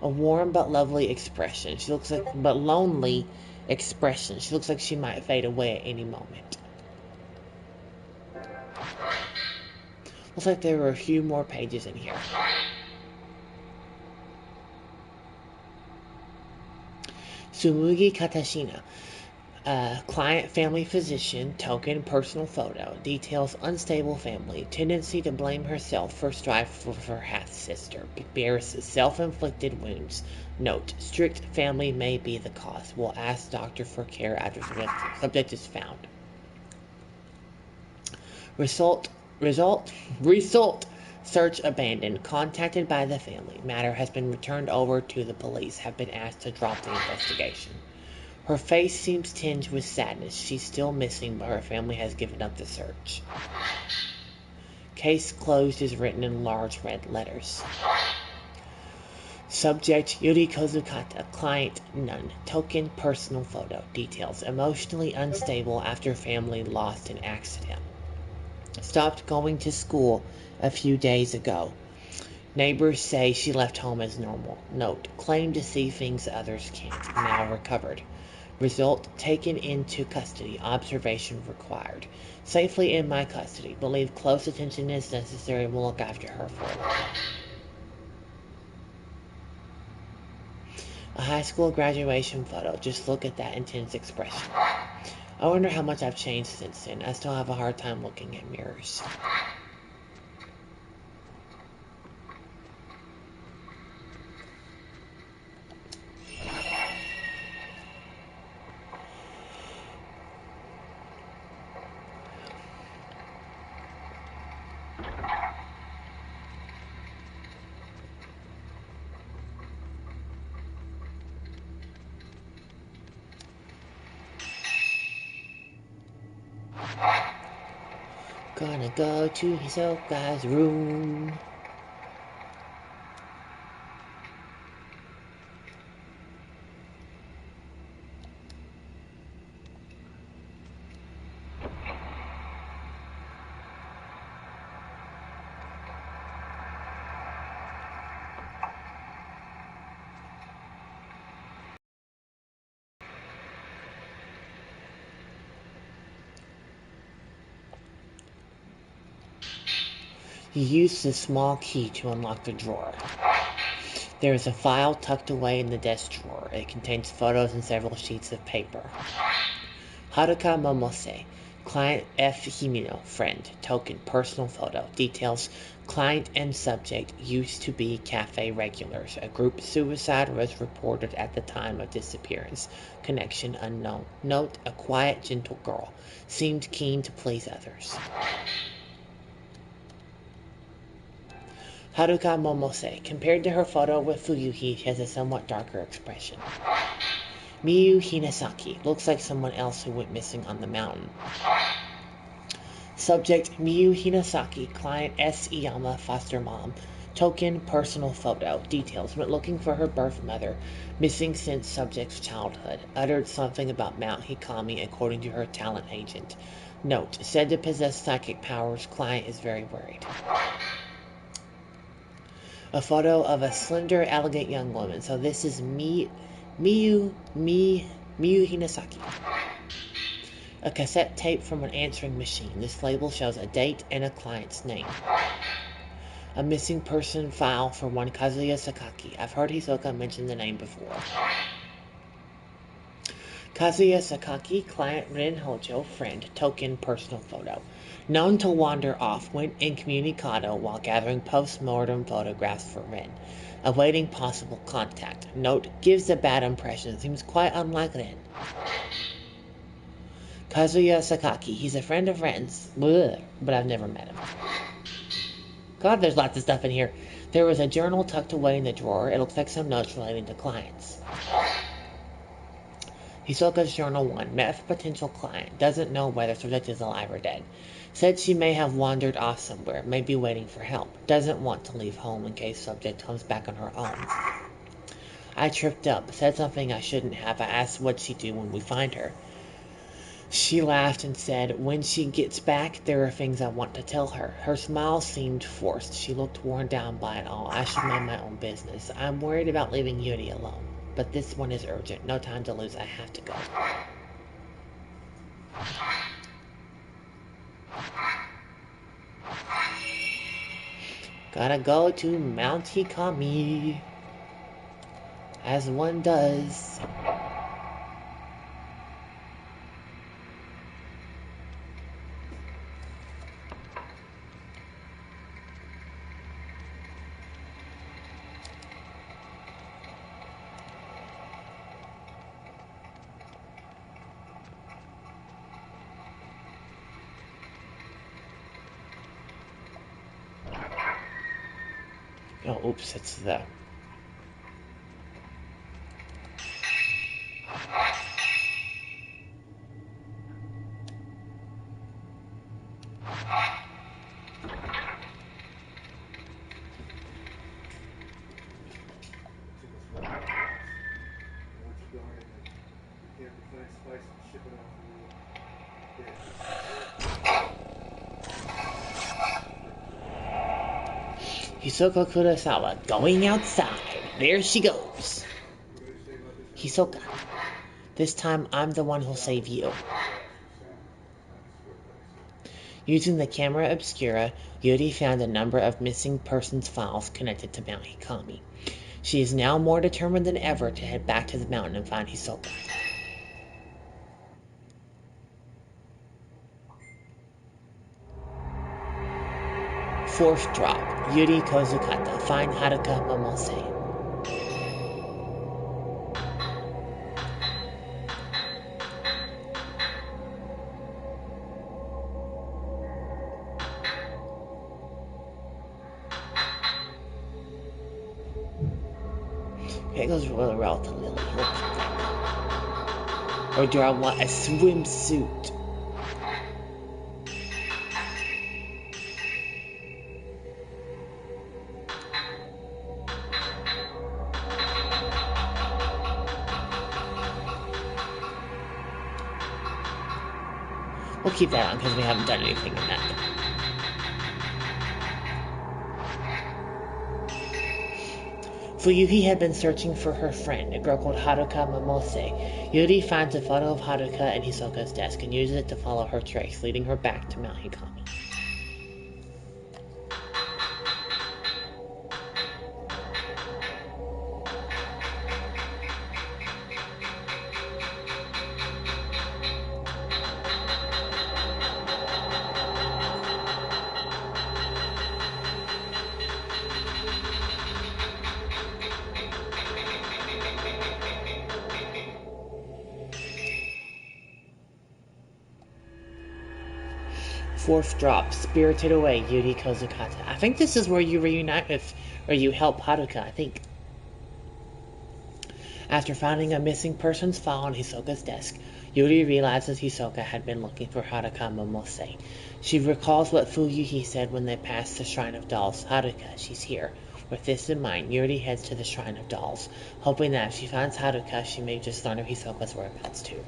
A warm but lovely expression. She looks like, but lonely expression. She looks like she might fade away at any moment. Looks like there were a few more pages in here. Sumugi Katashina. Client, family physician, token, personal photo. Details, unstable family. Tendency to blame herself for strife for her half-sister. Bears self-inflicted wounds. Note, strict family may be the cause. Will ask doctor for care after subject is found. Result, search abandoned. Contacted by the family. Matter has been returned over to the police. Have been asked to drop the investigation. Her face seems tinged with sadness. She's still missing, but her family has given up the search. Case closed is written in large red letters. Subject, Yuri Kozukata. Client, none. Token, personal photo. Details, emotionally unstable after family lost in accident. Stopped going to school a few days ago. Neighbors say she left home as normal. Note, claimed to see things others can't. Now recovered. Result, taken into custody. Observation required. Safely in my custody. Believe close attention is necessary. Will look after her for a while. A high school graduation photo. Just look at that intense expression. I wonder how much I've changed since then. I still have a hard time looking at mirrors. Gonna go to Hisoka's room. You use the small key to unlock the drawer. There is a file tucked away in the desk drawer. It contains photos and several sheets of paper. Haruka Momose, client F. Himino, friend, token, personal photo, details, client and subject used to be cafe regulars. A group suicide was reported at the time of disappearance. Connection unknown. Note, a quiet, gentle girl. Seemed keen to please others. Haruka Momose. Compared to her photo with Fuyuhi, she has a somewhat darker expression. Miyu Hinasaki. Looks like someone else who went missing on the mountain. Subject Miyu Hinasaki. Client S. Iyama, foster mom. Token, personal photo. Details. Went looking for her birth mother. Missing since subject's childhood. Uttered something about Mount Hikami according to her talent agent. Note. Said to possess psychic powers. Client is very worried. A photo of a slender, elegant young woman. So this is Miyu Hinasaki. A cassette tape from an answering machine. This label shows a date and a client's name. A missing person file for one Kazuya Sakaki. I've heard Hisoka mention the name before. Kazuya Sakaki, client Rin Hojo, friend, token, personal photo. Known to wander off, went incommunicado while gathering post-mortem photographs for Rin. Awaiting possible contact. Note, gives a bad impression. Seems quite unlike Rin. Kazuya Sakaki, he's a friend of Ren's, but I've never met him. God, there's lots of stuff in here. There was a journal tucked away in the drawer. It looks like some notes relating to clients. Hisoka's Journal 1. Met with potential client. Doesn't know whether subject is alive or dead. Said she may have wandered off somewhere. May be waiting for help. Doesn't want to leave home in case subject comes back on her own. I tripped up. Said something I shouldn't have. I asked what she'd do when we find her. She laughed and said, when she gets back, there are things I want to tell her. Her smile seemed forced. She looked worn down by it all. I should mind my own business. I'm worried about leaving Yuri alone. But this one is urgent. No time to lose. I have to go. Gotta go to Mount Hikami. As one does. Oh, oops, it's the... Hisoka Kurosawa, going outside. There she goes. Hisoka, this time I'm the one who'll save you. Using the camera obscura, Yuri found a number of missing persons files connected to Mount Hikami. She is now more determined than ever to head back to the mountain and find Hisoka. Fourth drop, Yuri Kozukata, find Haruka Momose. It goes really well to Lily. Or do I want a swimsuit? We'll keep that on because we haven't done anything in that. Fuyuhi had been searching for her friend, a girl called Haruka Momose. Yuri finds a photo of Haruka at Hisoka's desk and uses it to follow her trace, leading her back to Mount Hikami. Fourth drop, Spirited Away, Yuri Kozukata. I think this is where you reunite with, or you help Haruka, I think. After finding a missing persons file on Hisoka's desk, Yuri realizes Hisoka had been looking for Haruka Momose. She recalls what Fuyuhi said when they passed the Shrine of Dolls. Haruka, she's here. With this in mind, Yuri heads to the Shrine of Dolls, hoping that if she finds Haruka, she may just learn of Hisoka's whereabouts too.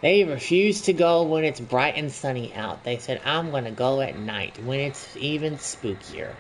They refuse to go when it's bright and sunny out. They said, I'm going to go at night, when it's even spookier.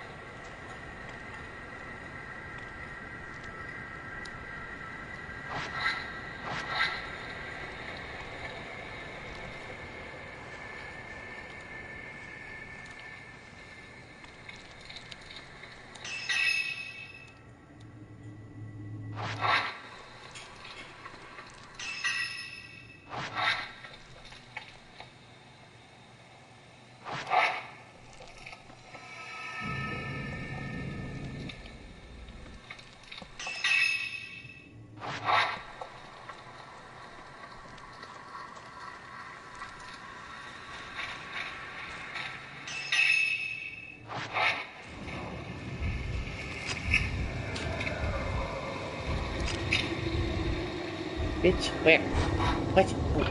Bitch, where? What? Oh.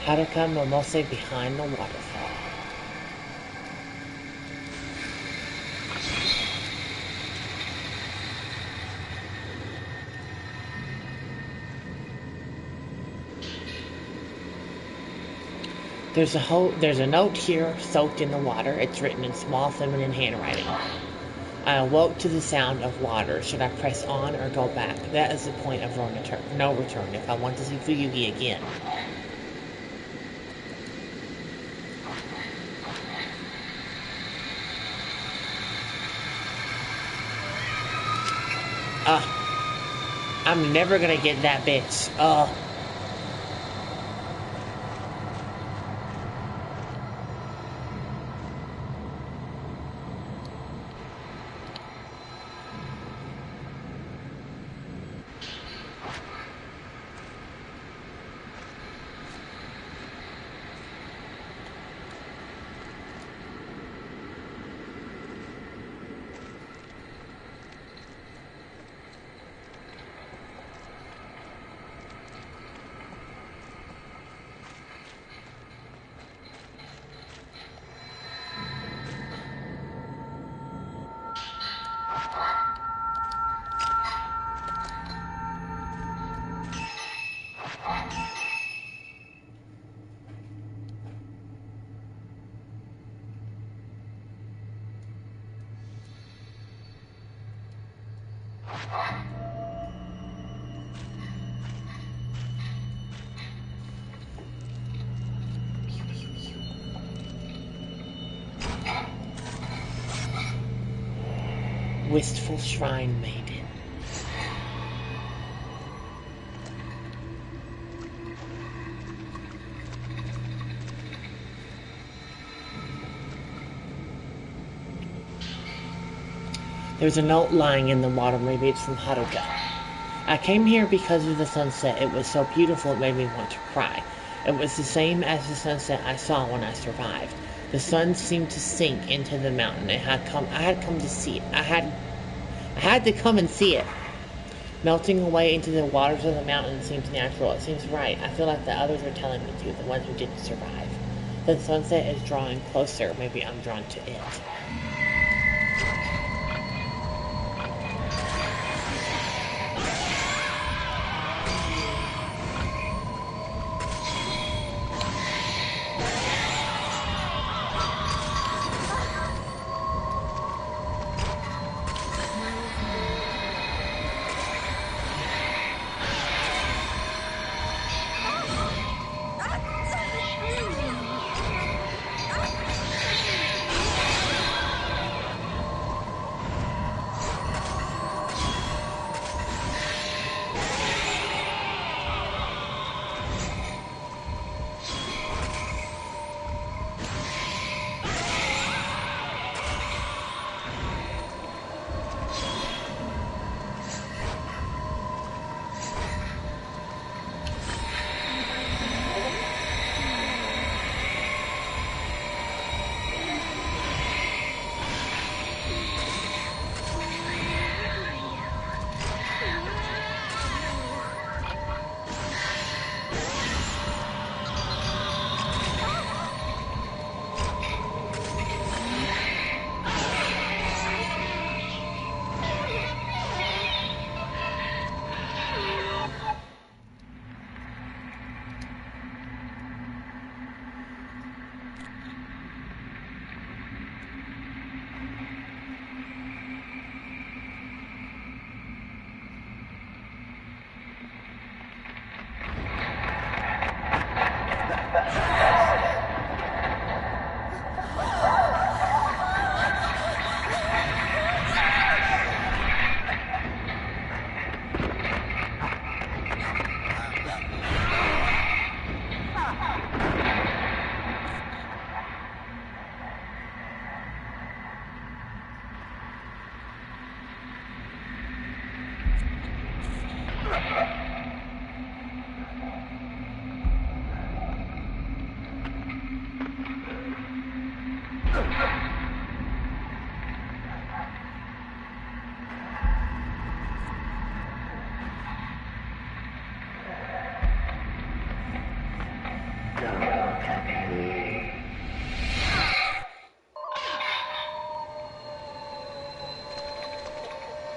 Haruka Momose behind the waterfall. There's a note here soaked in the water. It's written in small feminine handwriting. I awoke to the sound of water. Should I press on or go back? That is the point of no return if I want to see Fuyugi again. I'm never gonna get that bitch. Wistful Shrine Maiden. There's a note lying in the water. Maybe it's from Haruka. I came here because of the sunset. It was so beautiful it made me want to cry. It was the same as the sunset I saw when I survived. The sun seemed to sink into the mountain. I had come to see it. I had to come and see it. Melting away into the waters of the mountain seems natural. It seems right. I feel like the others are telling me to, the ones who didn't survive. The sunset is drawing closer. Maybe I'm drawn to it.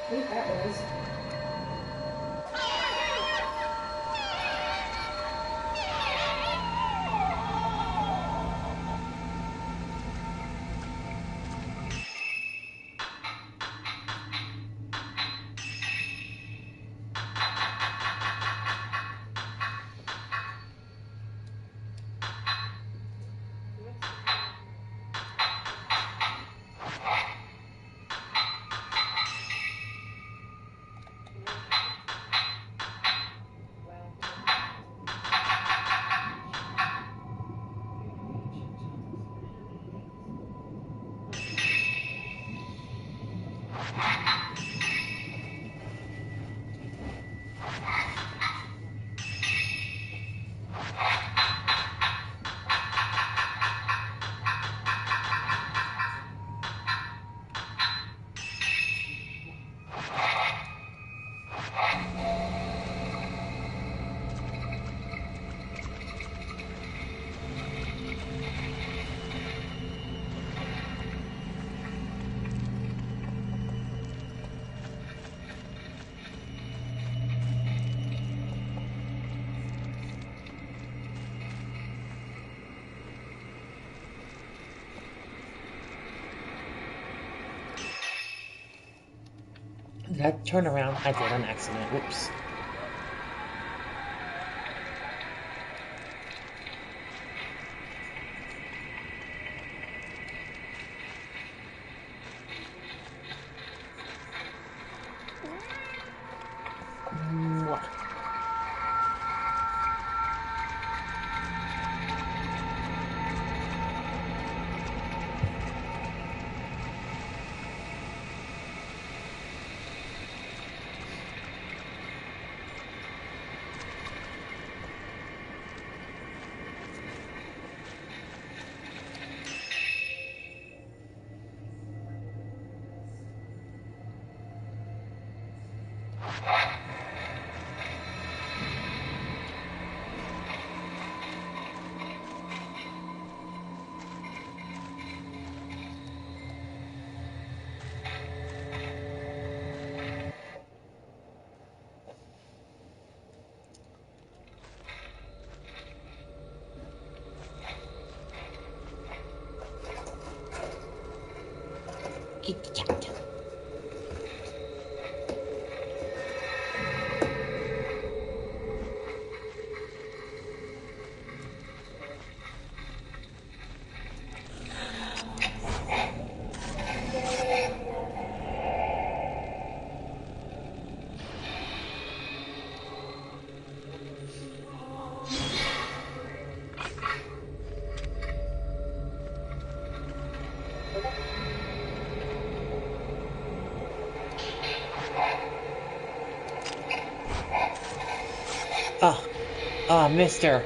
Hate that noise. Did I turn around? I did on accident. Whoops. Mwah. Kitty cat. Oh, mister.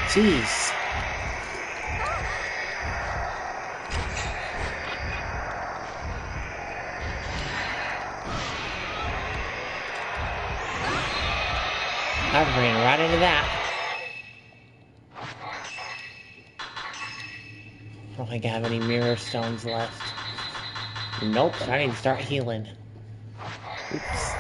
Jeez. I ran right into that. I don't think I have any mirror stones left. Nope, so I need to start healing. Oops.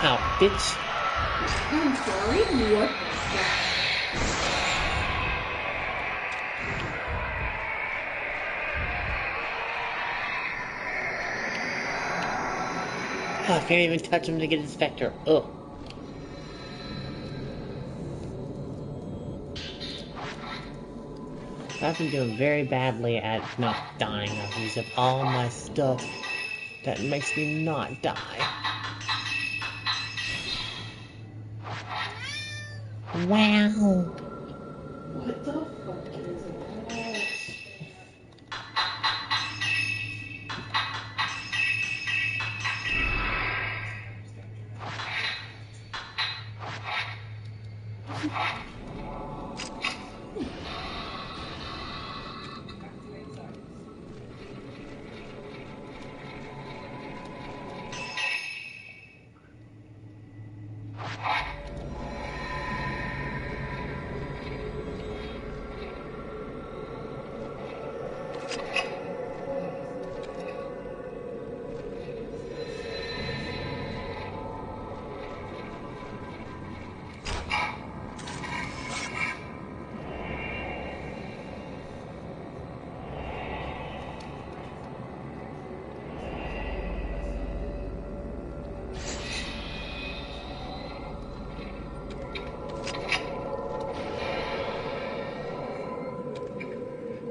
Ow, bitch. I'm sorry, what? Oh, I can't even touch him to get his Spectre. Ugh. I've been doing very badly at not dying. I've used up all my stuff that makes me not die. Wow. What the fuck is that?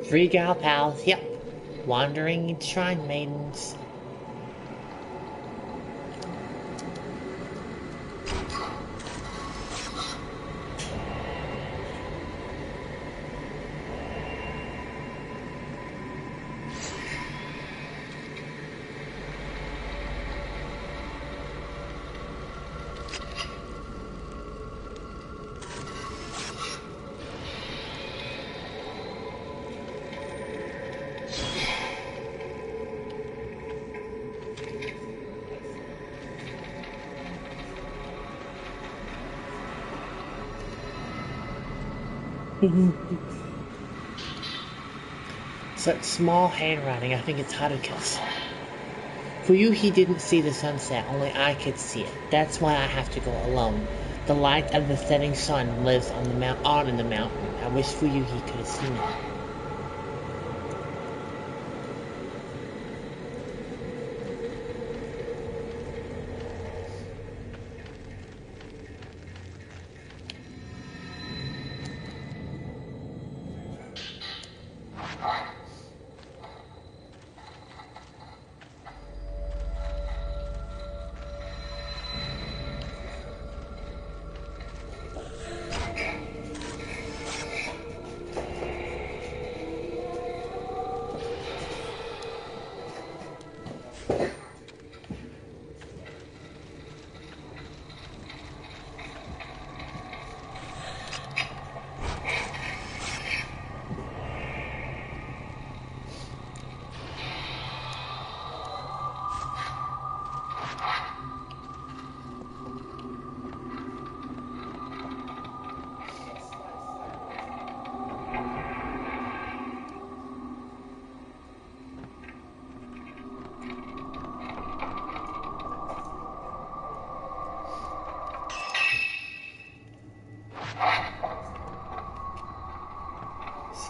Three gal pals, yep. Wandering shrine maidens. Such small handwriting, I think it's Haruka's. For you, he didn't see the sunset, only I could see it. That's why I have to go alone. The light of the setting sun lives on in the mountain. I wish for you he could have seen it.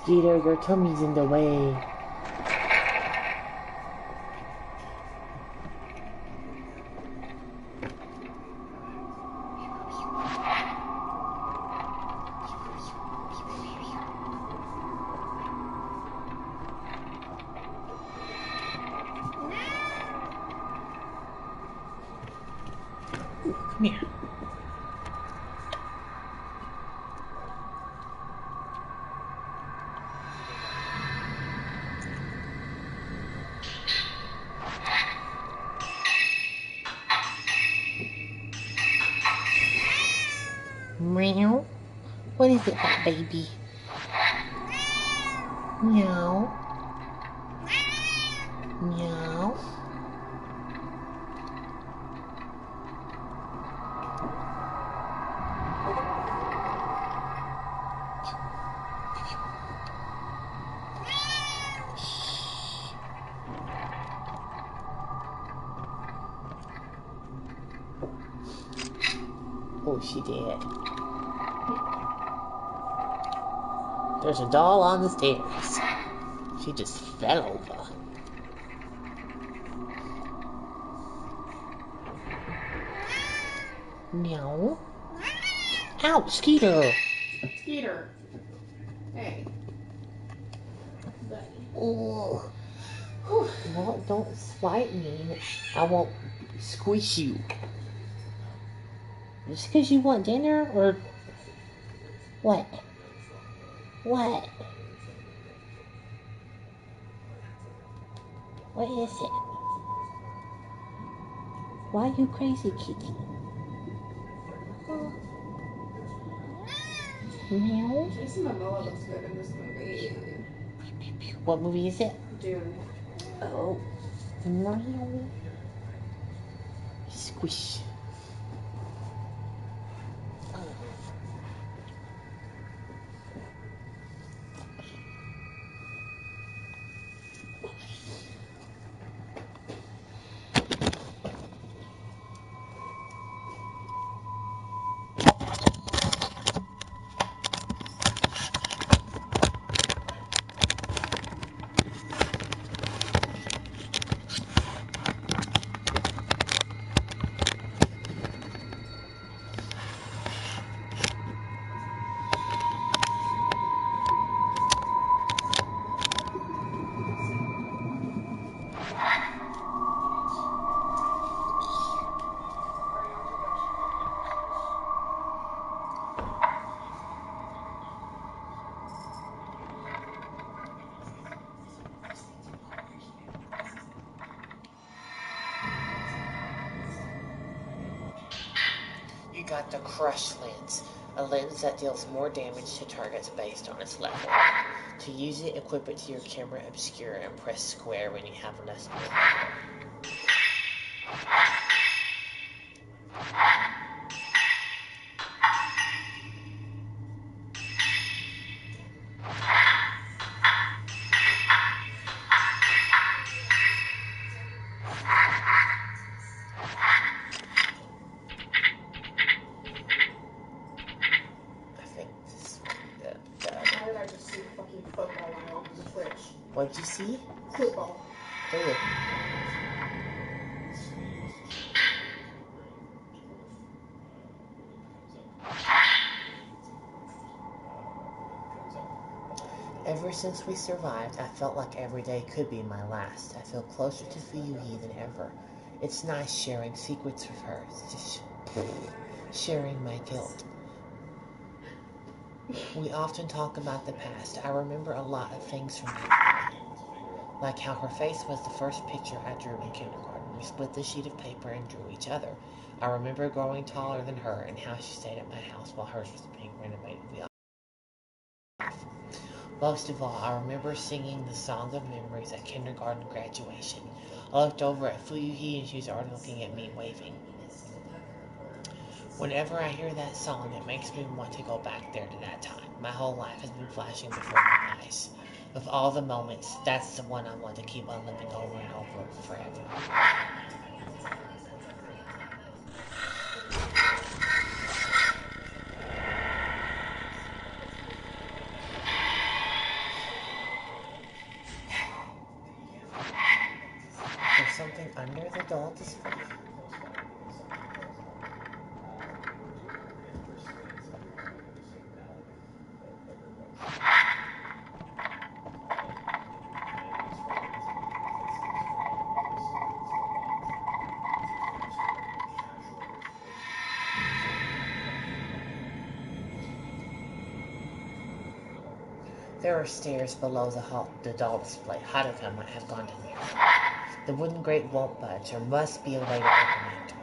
Skeeter, your tummy's in the way. Come here. Meow. What is it, hot baby? Meow. Meow. Oh, she did. There's a doll on the stairs. She just fell over. Meow. Ow, Skeeter. Skeeter. Hey. Oh. No, don't swipe me. I won't squish you. Just because you want dinner, or what? What? What is it? Why are you crazy, kitty? Meow. Jason Momoa looks good in this movie. What movie is it? Dune. Oh. Meow. Squish. You got the crush lens, a lens that deals more damage to targets based on its level. To use it, equip it to your camera obscura and press square when you have less movement. Why did I just see fucking football when I opened the Twitch? What'd you see? Football. Oh. Ever since we survived, I felt like every day could be my last. I feel closer to Fuyuhi than ever. It's nice sharing secrets with her. It's just sharing my guilt. We often talk about the past. I remember a lot of things from that time. Like how her face was the first picture I drew in kindergarten. We split the sheet of paper and drew each other. I remember growing taller than her and how she stayed at my house while hers was being renovated. Most of all, I remember singing the Song of Memories at kindergarten graduation. I looked over at Fuyuhi and she was already looking at me, waving. Whenever I hear that song, it makes me want to go back there to that time. My whole life has been flashing before my eyes. Of all the moments, that's the one I want to keep on living over and over forever. something under the doll display? There are stairs below the doll display. Haruka might have gone down here. The wooden grate won't budge. There must be a way to open it.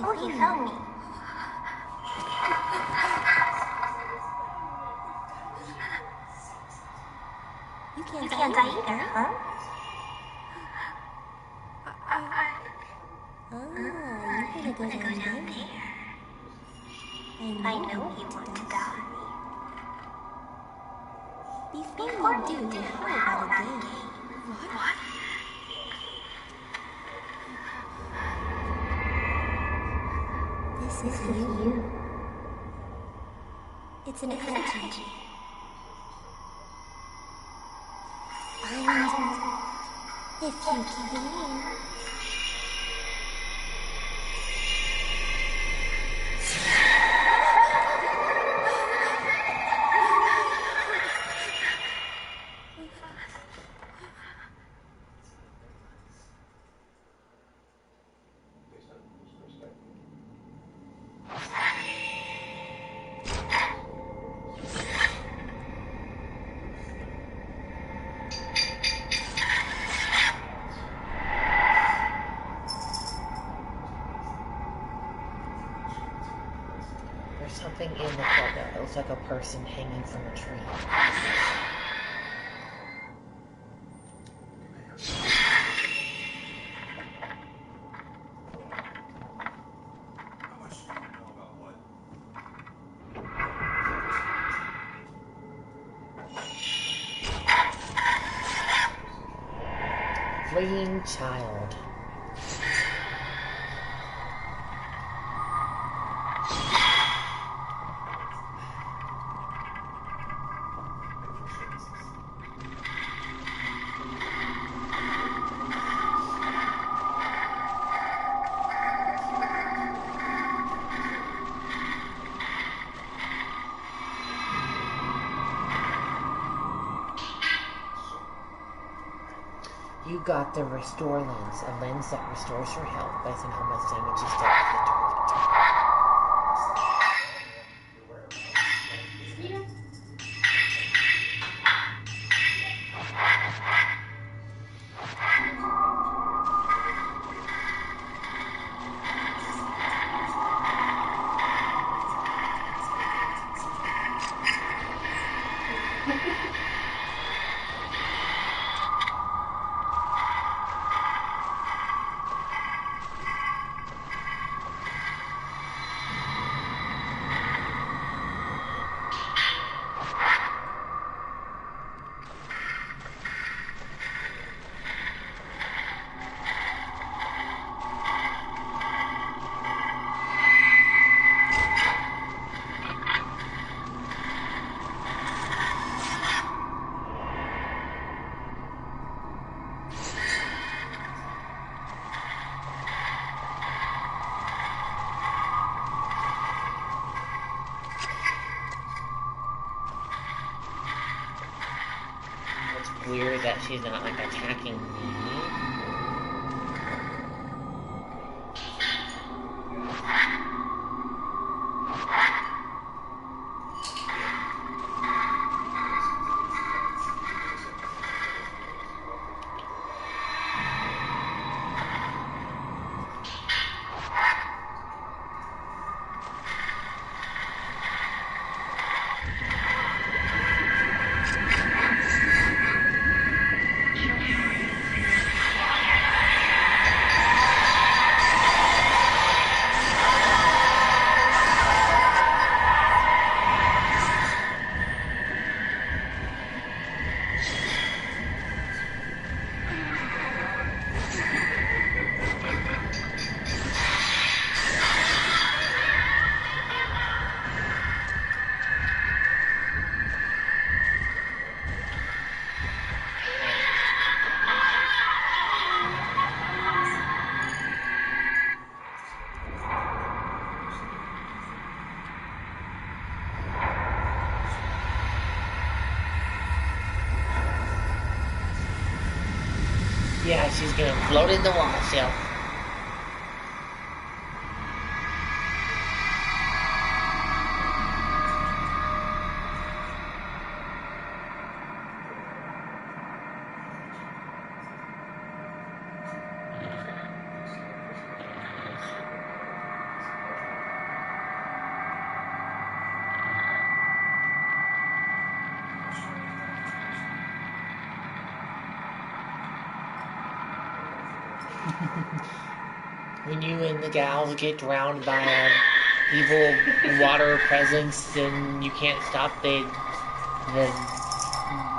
Oh, you found me. You can't die either, huh? You're gonna go down there. I know you want to die. Before you do, how about a game? What? This is you. It's an effigy. And if you can, Something in the photo. It looks like a person hanging from a tree. Fleeing child. You got the Restore lens, a lens that restores your health based on how much damage you dealt with the weird that she's not like attacking me. Yeah, she's gonna float in the water shelf. When you and the gals get drowned by an evil water presence and you can't stop the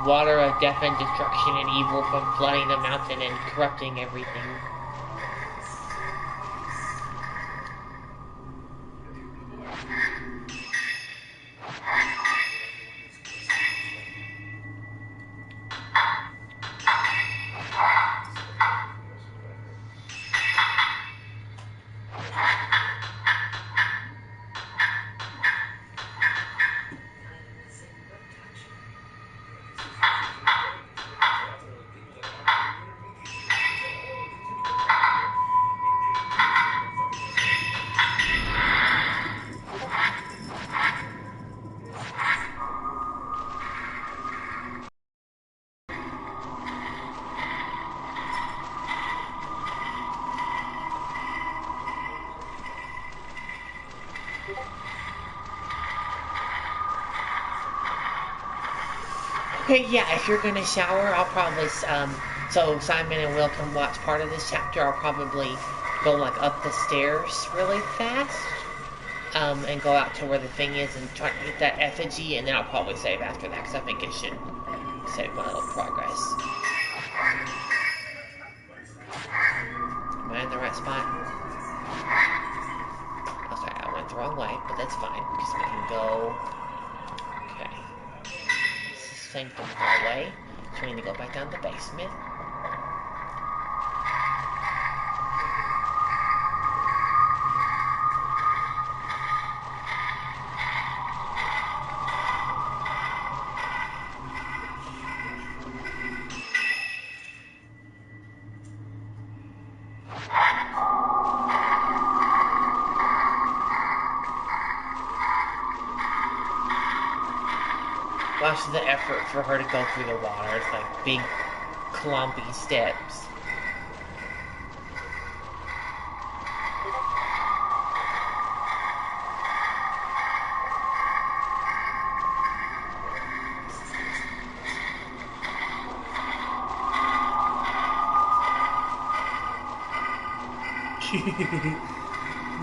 water of death and destruction and evil from flooding the mountain and corrupting everything. Okay, yeah, if you're gonna shower, I'll probably, so Simon and Will can watch part of this chapter. I'll probably go, like, up the stairs really fast, and go out to where the thing is and try to get that effigy, and then I'll probably save after that, because I think it should save my little progress. Am I in the right spot? Okay, I went the wrong way, but that's fine, because we can go... Okay. This is Sanctum hallway, so we need to go back down to the basement. Watch the effort for her to go through the water. It's like big, clumpy steps.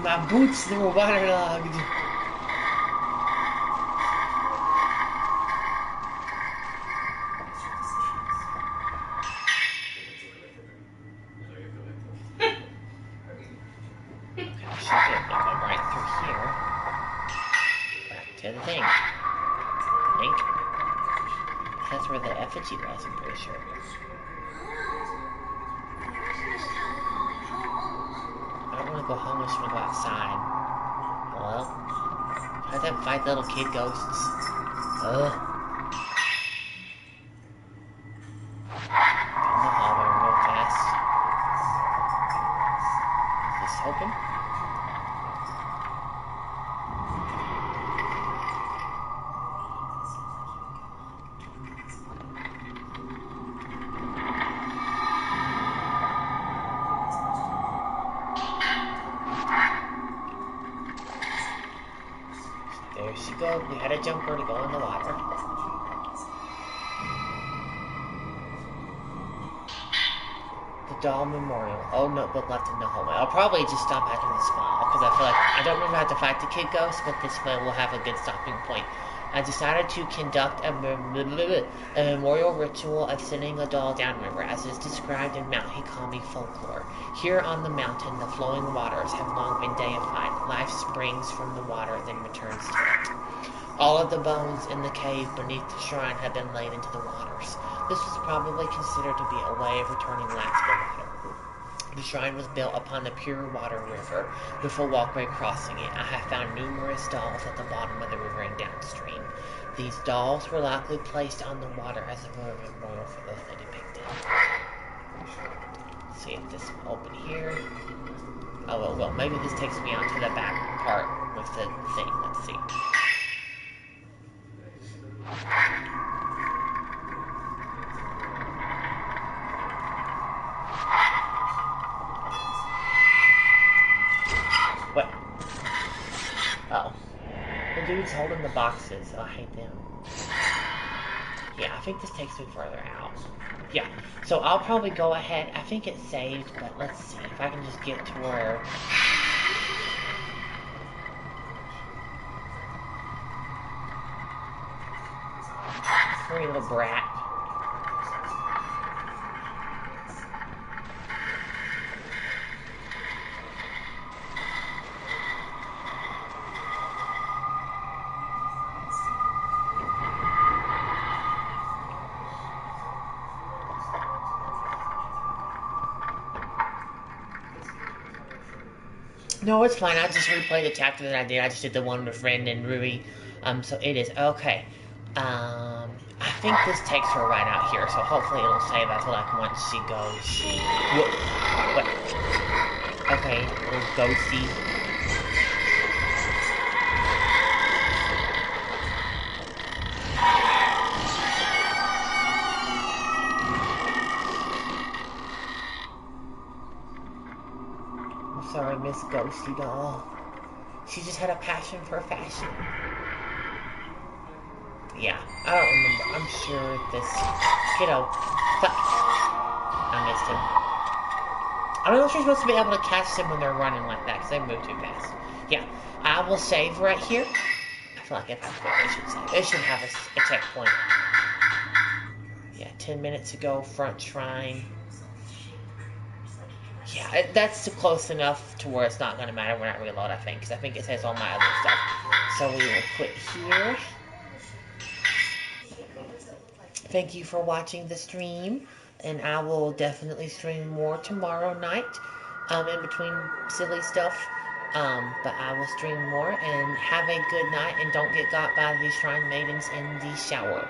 My boots, they were waterlogged. To the thing. Link. That's where the effigy was, I'm pretty sure. I don't want to go home, I just want to go outside. Hello? I have to fight little kid ghosts. Ugh. Down the hallway real fast. Is this open? There she goes. We had a jumper to go in the water. The doll memorial. Oh, notebook left in the hallway. I'll probably just stop after this file, because I feel like I don't remember how to fight the kid ghost, but this way will have a good stopping point. I decided to conduct a memorial ritual of sending a doll downriver, as is described in Mount Hikami folklore. Here on the mountain, the flowing waters have long been deified. Life springs from the water, then returns to it. All of the bones in the cave beneath the shrine have been laid into the waters. This was probably considered to be a way of returning life to the water. The shrine was built upon the pure water river, with a walkway crossing it. I have found numerous dolls at the bottom of the river and downstream. These dolls were likely placed on the water as a memorial for those they depicted. see if this will open here. Oh, it will. Maybe this takes me out to the back part with the thing. Let's see. What? Oh. The dude's holding the boxes. Oh, I hate them. Yeah, I think this takes me further out. Yeah, so I'll probably go ahead. I think it's saved, but let's see if I can just get to where... Hurry, little brat. No, it's fine. I just replayed the chapter that I did. I just did the one with Ren and Rui. So it is okay. I think this takes her right out here, so hopefully it'll save us like once she goes. What? Okay, little ghosty. Sorry, Miss Ghosty Doll. She just had a passion for fashion. Yeah, I don't remember. I'm sure this kiddo. Fuck. I missed him. I don't know if you're supposed to be able to catch them when they're running like that because they move too fast. Yeah, I will save right here. I feel like if I quit, it should save. It should have a checkpoint. Yeah, 10 minutes ago, front shrine. Yeah, that's close enough to where it's not going to matter when I reload, I think. Because I think it says all my other stuff. So we will quit here. Thank you for watching the stream. And I will definitely stream more tomorrow night. In between silly stuff. But I will stream more. And have a good night. And don't get got by these shrine maidens in the shower.